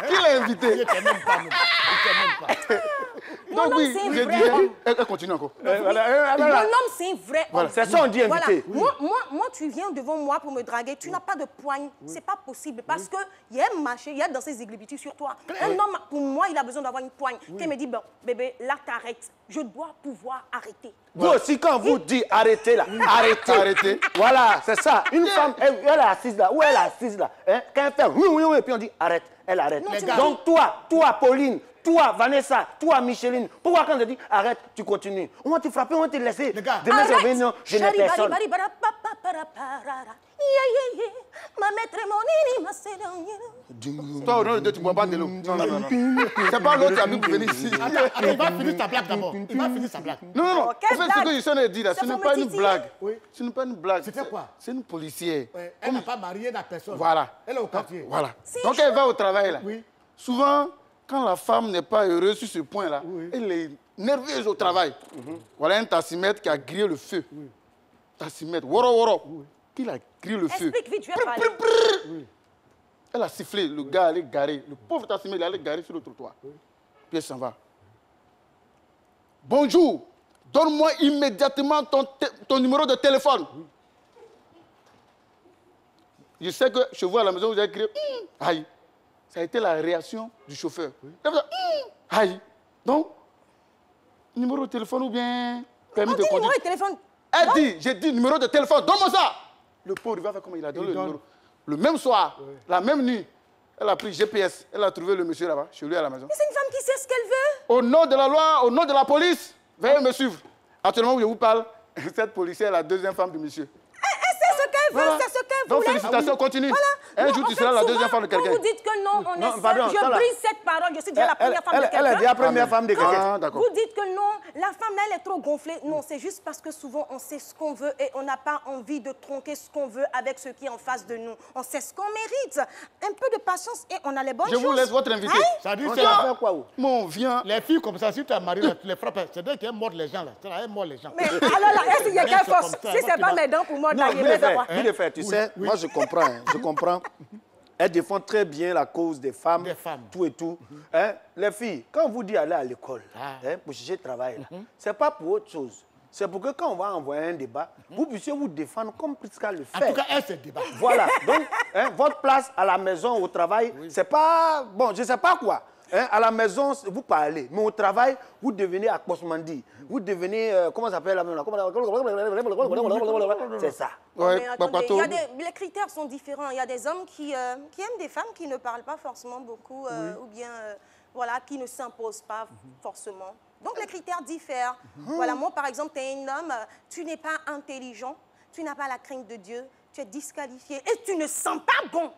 Qui l'a invité? Il n'était même pas. Donc oui, j'ai dit, elle continue encore. Mon homme, c'est un vrai homme. C'est ça, on dit invité. Voilà. Moi, tu viens devant moi pour me draguer, tu n'as pas de poigne. C'est pas possible parce qu'il y a un marché, il y a dans ces églibitus sur toi. Un homme, pour moi, il a besoin d'avoir une poigne. Qui me dit, bon, bébé, là, t'arrêtes. Je dois pouvoir arrêter. Vous aussi, quand vous dites arrêtez là, arrêtez. Voilà, c'est ça. Une femme, elle est assise là, où elle est assise là. Hein? Quand elle fait oui, et puis on dit arrête, elle arrête. Donc toi, Pauline, toi, Vanessa, toi, Micheline, pourquoi quand je dis arrête, tu continues? On va te frapper, on va te laisser. Demain, c'est venu, je n'ai personne. Toi, au nom de Dieu, tu ne bois pas de l'eau. Non. C'est pas l'autre qui a mis pour venir ici. Attends, il va finir sa blague d'abord. Il va finir sa blague. Non. En fait, ce que je suis dit là, ce n'est pas une blague. Ce n'est pas une blague. C'était quoi? C'est une policière. Elle n'a pas marié la personne. Voilà. Elle est au quartier. Voilà. Donc elle va au travail là. Oui. Souvent, quand la femme n'est pas heureuse sur ce point là, elle est nerveuse au travail. Voilà un tassimètre qui a grillé le feu. Tassimètre, woro. Qui a grillé le feu. Explique vite, je vais parler. Elle a sifflé, le gars allait garer. Le pauvre tassimètre, il allait garer sur le trottoir. Puis elle s'en va. Bonjour, donne-moi immédiatement ton numéro de téléphone. Je sais que chez vous à la maison, vous avez crié aïe. Ça a été la réaction du chauffeur. Aïe. Donc, numéro de téléphone ou bien permis de conduire. Numéro de téléphone. Elle dit, j'ai dit numéro de téléphone, donne-moi ça. Le pauvre, il va faire comment il a donné le numéro. Le même soir, la même nuit, elle a pris GPS, elle a trouvé le monsieur là-bas, chez lui à la maison. Mais c'est une femme qui sait ce qu'elle veut. Au nom de la loi, au nom de la police, veuillez me suivre. Actuellement où je vous parle, cette policière est la deuxième femme du monsieur. C'est ce qu'elle veut, c'est ce qu'elle voulait. Donc félicitations, continue. Voilà. Un jour, tu seras la deuxième femme de quelqu'un. Vous dites que non, on est seul. Je brise cette parole, je suis déjà la première femme de quelqu'un. Elle est déjà la première femme de quelqu'un. Vous dites que non, la femme là, elle est trop gonflée. Non, c'est juste parce que souvent, on sait ce qu'on veut et on n'a pas envie de tronquer ce qu'on veut avec ce qui est en face de nous. On sait ce qu'on mérite. Un peu de patience et on a les bonnes choses. Je vous laisse votre invité. Ça dit, c'est faire quoi? Mon viens. Les filles comme ça, si tu as marié, tu les frappes. C'est d'elle qui aime mordre les gens là. C'est elle mord les gens. Mais alors là, est-ce qu'il y a quelle force? Si c'est pas mes dents pour mordre, là, il vais le faire. Tu sais, moi je comprends. Je comprends. Elle défend très bien la cause des femmes. Tout et tout. Les filles, quand vous dites aller à l'école pour chercher travail, ce n'est pas pour autre chose. C'est pour que quand on va envoyer un débat, vous puissiez vous défendre comme Priska le fait. En tout cas, elle se débat. Voilà. Donc, votre place à la maison, au travail, c'est pas... Bon, je ne sais pas quoi. À la maison, vous parlez. Mais au travail, vous devenez akposmandi. Vous devenez... comment ça s'appelle la maison? C'est ça. Mais attendez, les critères sont différents. Il y a des hommes qui aiment des femmes qui ne parlent pas forcément beaucoup ou bien voilà, qui ne s'imposent pas forcément. Donc les critères diffèrent. Voilà, moi par exemple, tu es un homme, tu n'es pas intelligent, tu n'as pas la crainte de Dieu, tu es disqualifié et tu ne sens pas bon.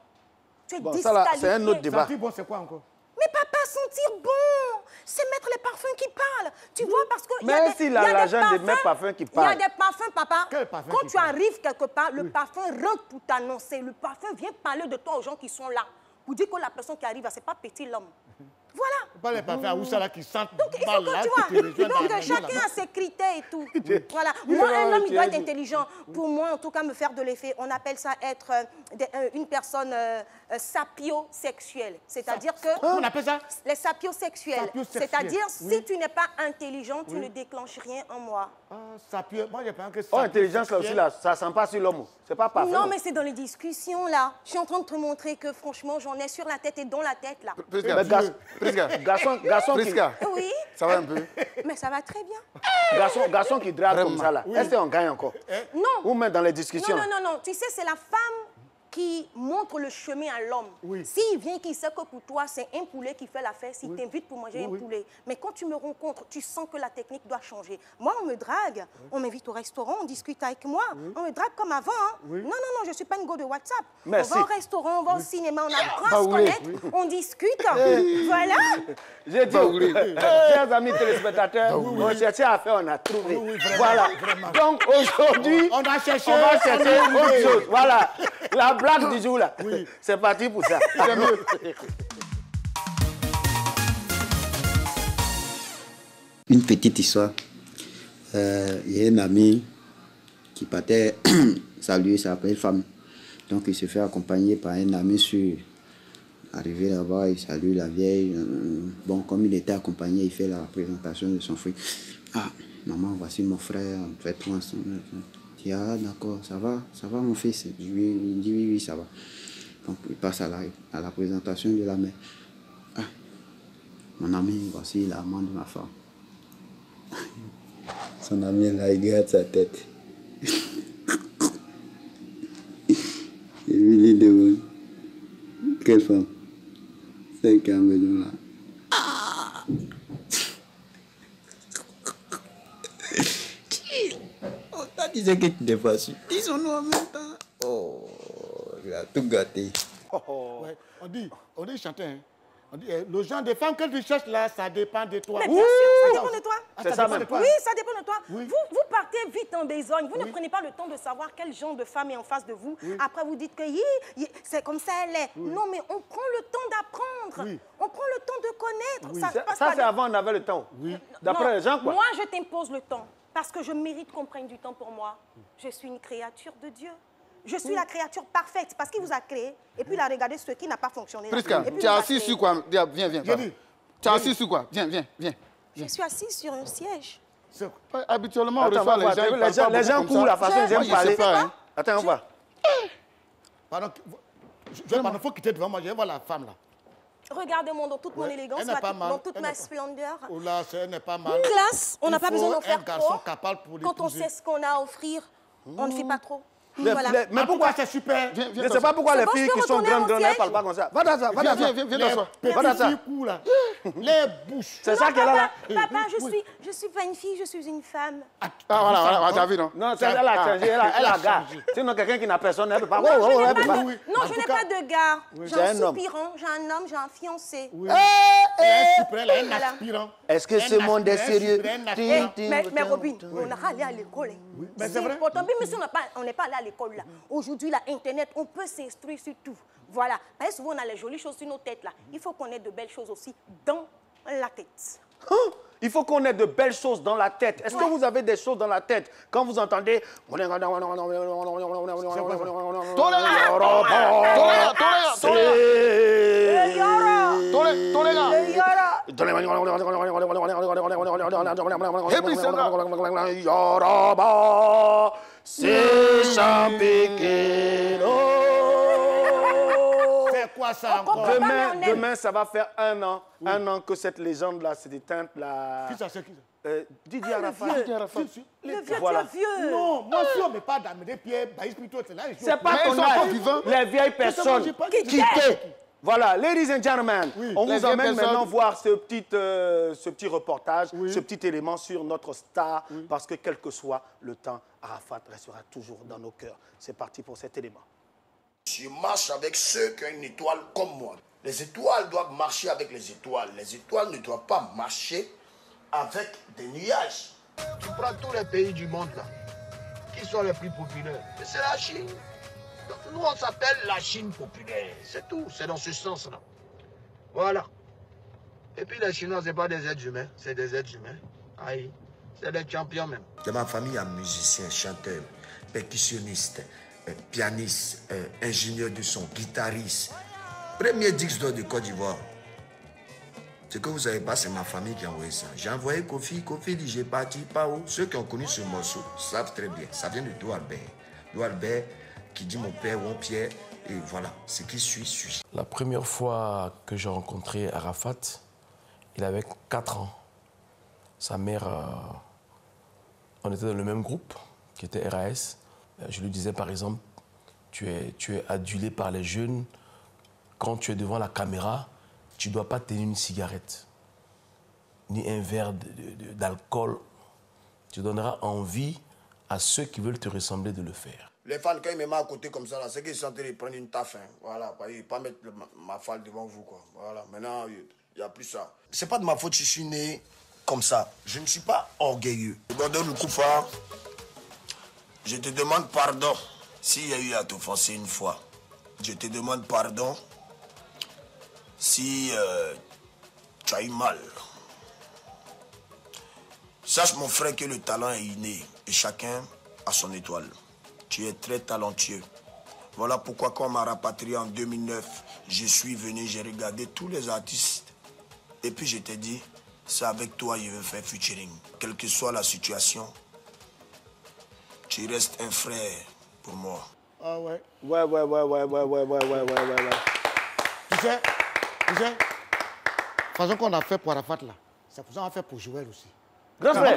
Tu es disqualifié. C'est un autre débat. Sentir bon, c'est quoi encore? Mais papa, sentir bon, c'est mettre les parfums qui parlent. Tu vois, parce que... Même s'il a l'argent de mettre parfums qui parlent. Il y a des parfums, papa. Parfum quand tu arrives quelque part, le parfum rentre pour t'annoncer. Le parfum vient parler de toi aux gens qui sont là. Pour dire que la personne qui arrive, ce n'est pas petit l'homme. Voilà. Pas les parfums à Oussala qui sentent donc, il faut que tu vois. Donc, chacun a ses critères et tout. Voilà. Moi, un homme, il doit être intelligent. Pour moi, en tout cas, me faire de l'effet. On appelle ça être une personne sapiosexuelle. C'est-à-dire que... On appelle ça? Les sapiosexuels. C'est-à-dire, si tu n'es pas intelligent, tu ne déclenches rien en moi. Sapio. Moi, j'ai pas que ça. Intelligence, là aussi, là, ça ne sent pas sur l'homme. C'est pas parfait. Non, mais c'est dans les discussions, là. Je suis en train de te montrer que, franchement, j'en ai sur la tête et dans la tête, là. Garçon qui... Oui. Ça va un peu? Mais ça va très bien. Garçon qui drague comme ça, là. Est-ce qu'on gagne encore? Non. Ou même dans les discussions? Non. Tu sais, c'est la femme qui montre le chemin à l'homme. S'il vient, qu'il sait que pour toi, c'est un poulet qui fait l'affaire, s'il t'invite pour manger un poulet. Mais quand tu me rencontres, tu sens que la technique doit changer. Moi, on me drague, on m'invite au restaurant, on discute avec moi. On me drague comme avant. Non, je ne suis pas une go de WhatsApp. Merci. On va au restaurant, on va au cinéma, on apprend à se connaître, on discute. Voilà. J'ai dit, chers amis téléspectateurs, on cherchait à faire, on a trouvé. Voilà. Donc aujourd'hui, on va chercher autre chose. Voilà. La blague du jour, là. C'est parti pour ça. Une petite histoire. Il y a une amie qui partait saluer sa belle femme Donc il se fait accompagner par un ami sûr. Arrivé là-bas, il salue la vieille. Bon, comme il était accompagné, il fait la présentation de son fils. Ah, maman, voici mon frère, faites-toi ensemble. Il dit, ah d'accord, ça va mon fils. Il dit oui, ça va. Donc il passe à la présentation de la mère. Ah, mon ami, voici l'amant de ma femme. Son ami là, il garde sa tête. Il lui dit devant. Quelle femme? C'est qu'un maison là. On t'a dit que tu n'es pas sûr. Dis son nom en même temps. Oh, il a tout gâté. Ouais, on dit chanter. Hein. On dit, le genre de femmes que tu cherches là, ça dépend de toi. Mais bien sûr, ça dépend de toi. C'est ça même. Oui, ça dépend de toi. Oui. Vous partez vite en besogne. Vous ne prenez pas le temps de savoir quel genre de femme est en face de vous. Oui. Après, vous dites que c'est comme ça elle est. Oui. Non, mais on prend le temps d'apprendre. Oui. On prend le temps de connaître. Oui. Ça c'est avant, on avait le temps. Oui. D'après les gens, quoi. Moi, je t'impose le temps. Parce que je mérite qu'on prenne du temps pour moi. Je suis une créature de Dieu. Je suis la créature parfaite parce qu'il vous a créé. Et puis il a regardé ce qui n'a pas fonctionné. Prisca, tu es assis sur quoi? Viens. Tu es assis sur quoi? Viens. Je suis assis sur un siège. Habituellement, on reçoit les gens courent la façon dont j'aime parler. Attends, on va. Pardon, il faut quitter devant moi. Je vais voir la femme là. Regardez-moi dans toute mon élégance, dans toute ma splendeur. Oh là, elle n'est pas mal. Classe, on n'a pas besoin d'en faire trop. Quand on sait ce qu'on a à offrir, on ne fait pas trop. Voilà. Mais pourquoi c'est super? Je ne sais pas pourquoi les filles qui sont grandes, elles ne parlent pas comme ça. Va dans ça, viens dans ça. Va dans ça. Les bouches. C'est ça qu'elle a là. Papa, je suis pas une fille, je suis une femme. Ah voilà, t'as vu, non? Non, elle a changé, elle a gars. Sinon, quelqu'un qui n'a personne, elle ne peut pas. Non, je n'ai pas de gars. J'ai un soupirant, j'ai un homme, j'ai un fiancé. Un aspirant. Est-ce que ce monde est sérieux? Mais Robin, on a allé à l'école. C'est important, mais si on n'est pas allé à l'école là. Aujourd'hui, là, Internet, on peut s'instruire sur tout. Voilà. Parce que souvent, on a les jolies choses sur nos têtes là. Il faut qu'on ait de belles choses aussi dans la tête. Il faut qu'on ait de belles choses dans la tête. Est-ce que vous avez des choses dans la tête quand vous entendez... C'est quoi ça encore? Demain, ça va faire un an que cette légende-là s'est éteinte. Qui ça, c'est qui ça? Didier Arafat. Le vieux. Non, moi, si on ne met pas d'amener Pierre, Baïs plutôt, c'est là. C'est pas ton âge. Les vieilles personnes qui Voilà, ladies and gentlemen, on vous emmène maintenant voir ce petit reportage, ce petit élément sur notre star, parce que quel que soit le temps, Arafat restera toujours dans nos cœurs. C'est parti pour cet élément. Je marche avec ceux qui ont une étoile comme moi. Les étoiles doivent marcher avec les étoiles. Les étoiles ne doivent pas marcher avec des nuages. Tu prends tous les pays du monde là, qui sont les plus populaires. Et c'est la Chine. Donc, nous, on s'appelle la Chine populaire. C'est tout. C'est dans ce sens-là. Voilà. Et puis les Chinois, ce n'est pas des êtres humains. C'est des êtres humains. Aïe. C'est des champions même. Dans ma famille, il y a musiciens, chanteurs, percussionnistes, pianistes, ingénieurs du son, guitaristes. Premier disque d'or de Côte d'Ivoire. Ce que vous ne savez pas, c'est ma famille qui a envoyé ça. J'ai envoyé Kofi. Kofi dit, j'ai parti par où? Ceux qui ont connu ce morceau savent très bien. Ça vient de Do Albert. Do Albert qui dit mon père ou mon Pierre. Et voilà, ce qui suit. La première fois que j'ai rencontré Arafat, il avait 4 ans. Sa mère, on était dans le même groupe, qui était RAS. Je lui disais par exemple, tu es adulé par les jeunes. Quand tu es devant la caméra, tu ne dois pas tenir une cigarette, ni un verre d'alcool. Tu donneras envie à ceux qui veulent te ressembler de le faire. Les fans, quand ils me mettent à côté comme ça, c'est qu'ils sont en train de prendre une taffe. Hein. Voilà, ils ne pas mettre ma falle devant vous. Quoi. Voilà, maintenant, il n'y a plus ça. C'est pas de ma faute si je suis né comme ça. Je ne suis pas orgueilleux. Gordon Koufa, je te demande pardon s'il y a eu à t'offenser une fois. Je te demande pardon si tu as eu mal. Sache, mon frère, que le talent est inné et chacun a son étoile. Tu es très talentueux. Voilà pourquoi quand on m'a rapatrié en 2009, je suis venu, j'ai regardé tous les artistes. Et puis je t'ai dit, c'est avec toi que je veux faire featuring. Quelle que soit la situation, tu restes un frère pour moi. Ah ouais. Ouais. Tu sais, la façon qu'on a fait pour Arafat là, c'est pour ça qu'on a fait pour Joël aussi.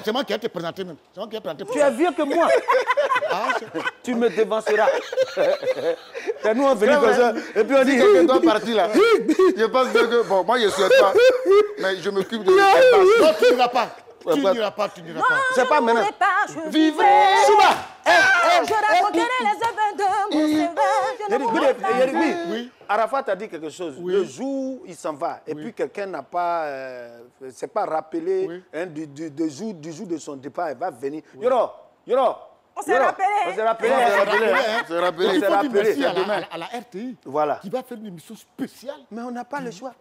C'est moi qui ai te présenté même. C'est moi qui ai présenté. Tu es vieux que moi. Tu me devanceras. C'est nous on venu comme ça. Et puis on dit que toi parti là. Je pense que bon, moi je souhaite pas. Mais je m'occupe de. Non, tu n'iras pas. Tu n'iras pas. C'est pas maintenant. Vivre. Souba. Je raconterai les événements de mon CV. Oui. Arafat a dit quelque chose. Oui. Le jour il s'en va, et puis quelqu'un n'a pas, c'est pas rappelé du jour de son départ, il va venir. Oui. Yoro. On s'est rappelé. On s'est rappelé. Il faut dire merci à la RTI qui va faire une émission spéciale. Mais on n'a pas le choix.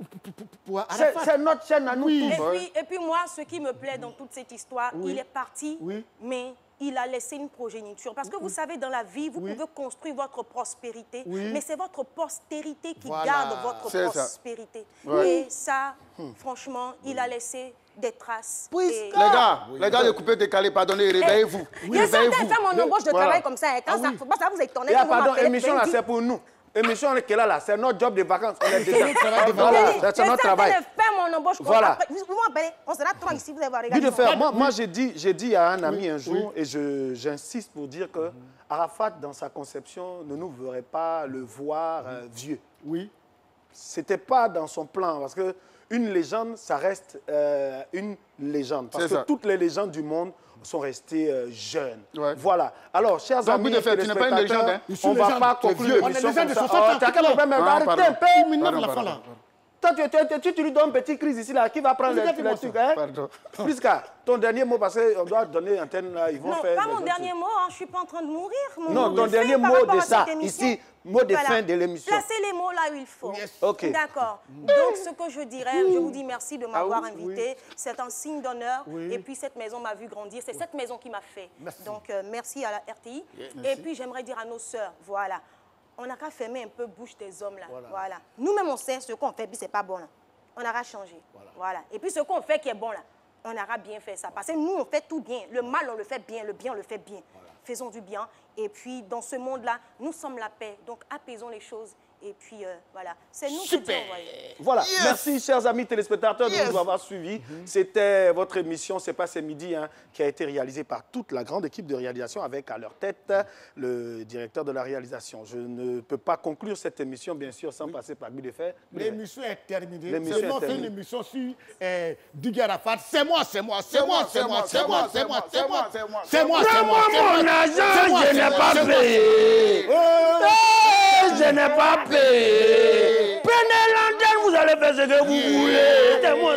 C'est notre chaîne à nous tous. Et puis moi, ce qui me plaît dans toute cette histoire, il est parti, mais il a laissé une progéniture. Parce que vous savez, dans la vie, vous pouvez construire votre prospérité, mais c'est votre postérité qui garde votre prospérité. Et ça, franchement, il a laissé des traces. Les gars, les coupés décalés, pardonnez, réveillez-vous. Il y a certains fait mon embauche de travail comme ça. Quand ça vous étonne, pardon, émission là, c'est pour nous. Émission là, c'est notre job de vacances. On est déjà. C'est notre travail. Faire mon embauche. Voilà. Vous m'appelez, on sera trois ici, vous allez voir. Regardez. Moi j'ai dit à un ami un jour, et j'insiste pour dire que Arafat, dans sa conception, ne nous verrait pas le voir vieux. Oui. C'était pas dans son plan, parce que une légende, ça reste une légende. Parce que toutes les légendes du monde sont restées jeunes. Voilà. Alors, chers amis, tu n'es pas une légende, hein? On ne va pas conclure l'émission comme ça. T'as quel problème? Arrêtez un peu. Toi, tu lui donnes une petite crise ici, là, qui va prendre les trucs, hein? Pardon. Prisca, ton dernier mot, parce qu'on doit donner antenne, là, ils vont faire... Non, pas mon dernier mot, je ne suis pas en train de mourir. Non, ton dernier mot de ça, ici, mot de fin de l'émission. Placez les mots là où il faut. Ok. D'accord. Donc, ce que je dirais, je vous dis merci de m'avoir invité. C'est un signe d'honneur. Et puis, cette maison m'a vu grandir. C'est cette maison qui m'a fait. Donc, merci à la RTI. Et puis, j'aimerais dire à nos sœurs, voilà, on n'a qu'à fermer un peu bouche des hommes là. Voilà. Nous-mêmes, on sait ce qu'on fait, puis c'est pas bon là. On aura changé. Voilà. Et puis, ce qu'on fait qui est bon là, on aura bien fait ça. Parce que nous, on fait tout bien. Le mal, on le fait bien. Le bien, on le fait bien. Faisons du bien. Et puis, dans ce monde-là, nous sommes la paix. Donc, apaisons les choses. Et puis, voilà. C'est nous qui disons. Voilà. Merci, chers amis téléspectateurs, de nous avoir suivis. C'était votre émission C'est pas c'est midi, qui a été réalisée par toute la grande équipe de réalisation, avec à leur tête le directeur de la réalisation. Je ne peux pas conclure cette émission, bien sûr, sans passer par Guy Defay. L'émission est terminée. C'est moi qui fais une émission sur Didier Arafat. C'est moi. Mon agent, je n'ai pas payé. Je n'ai pas payé. Prenez l'antenne, vous allez faire ce que vous voulez. C'est moi.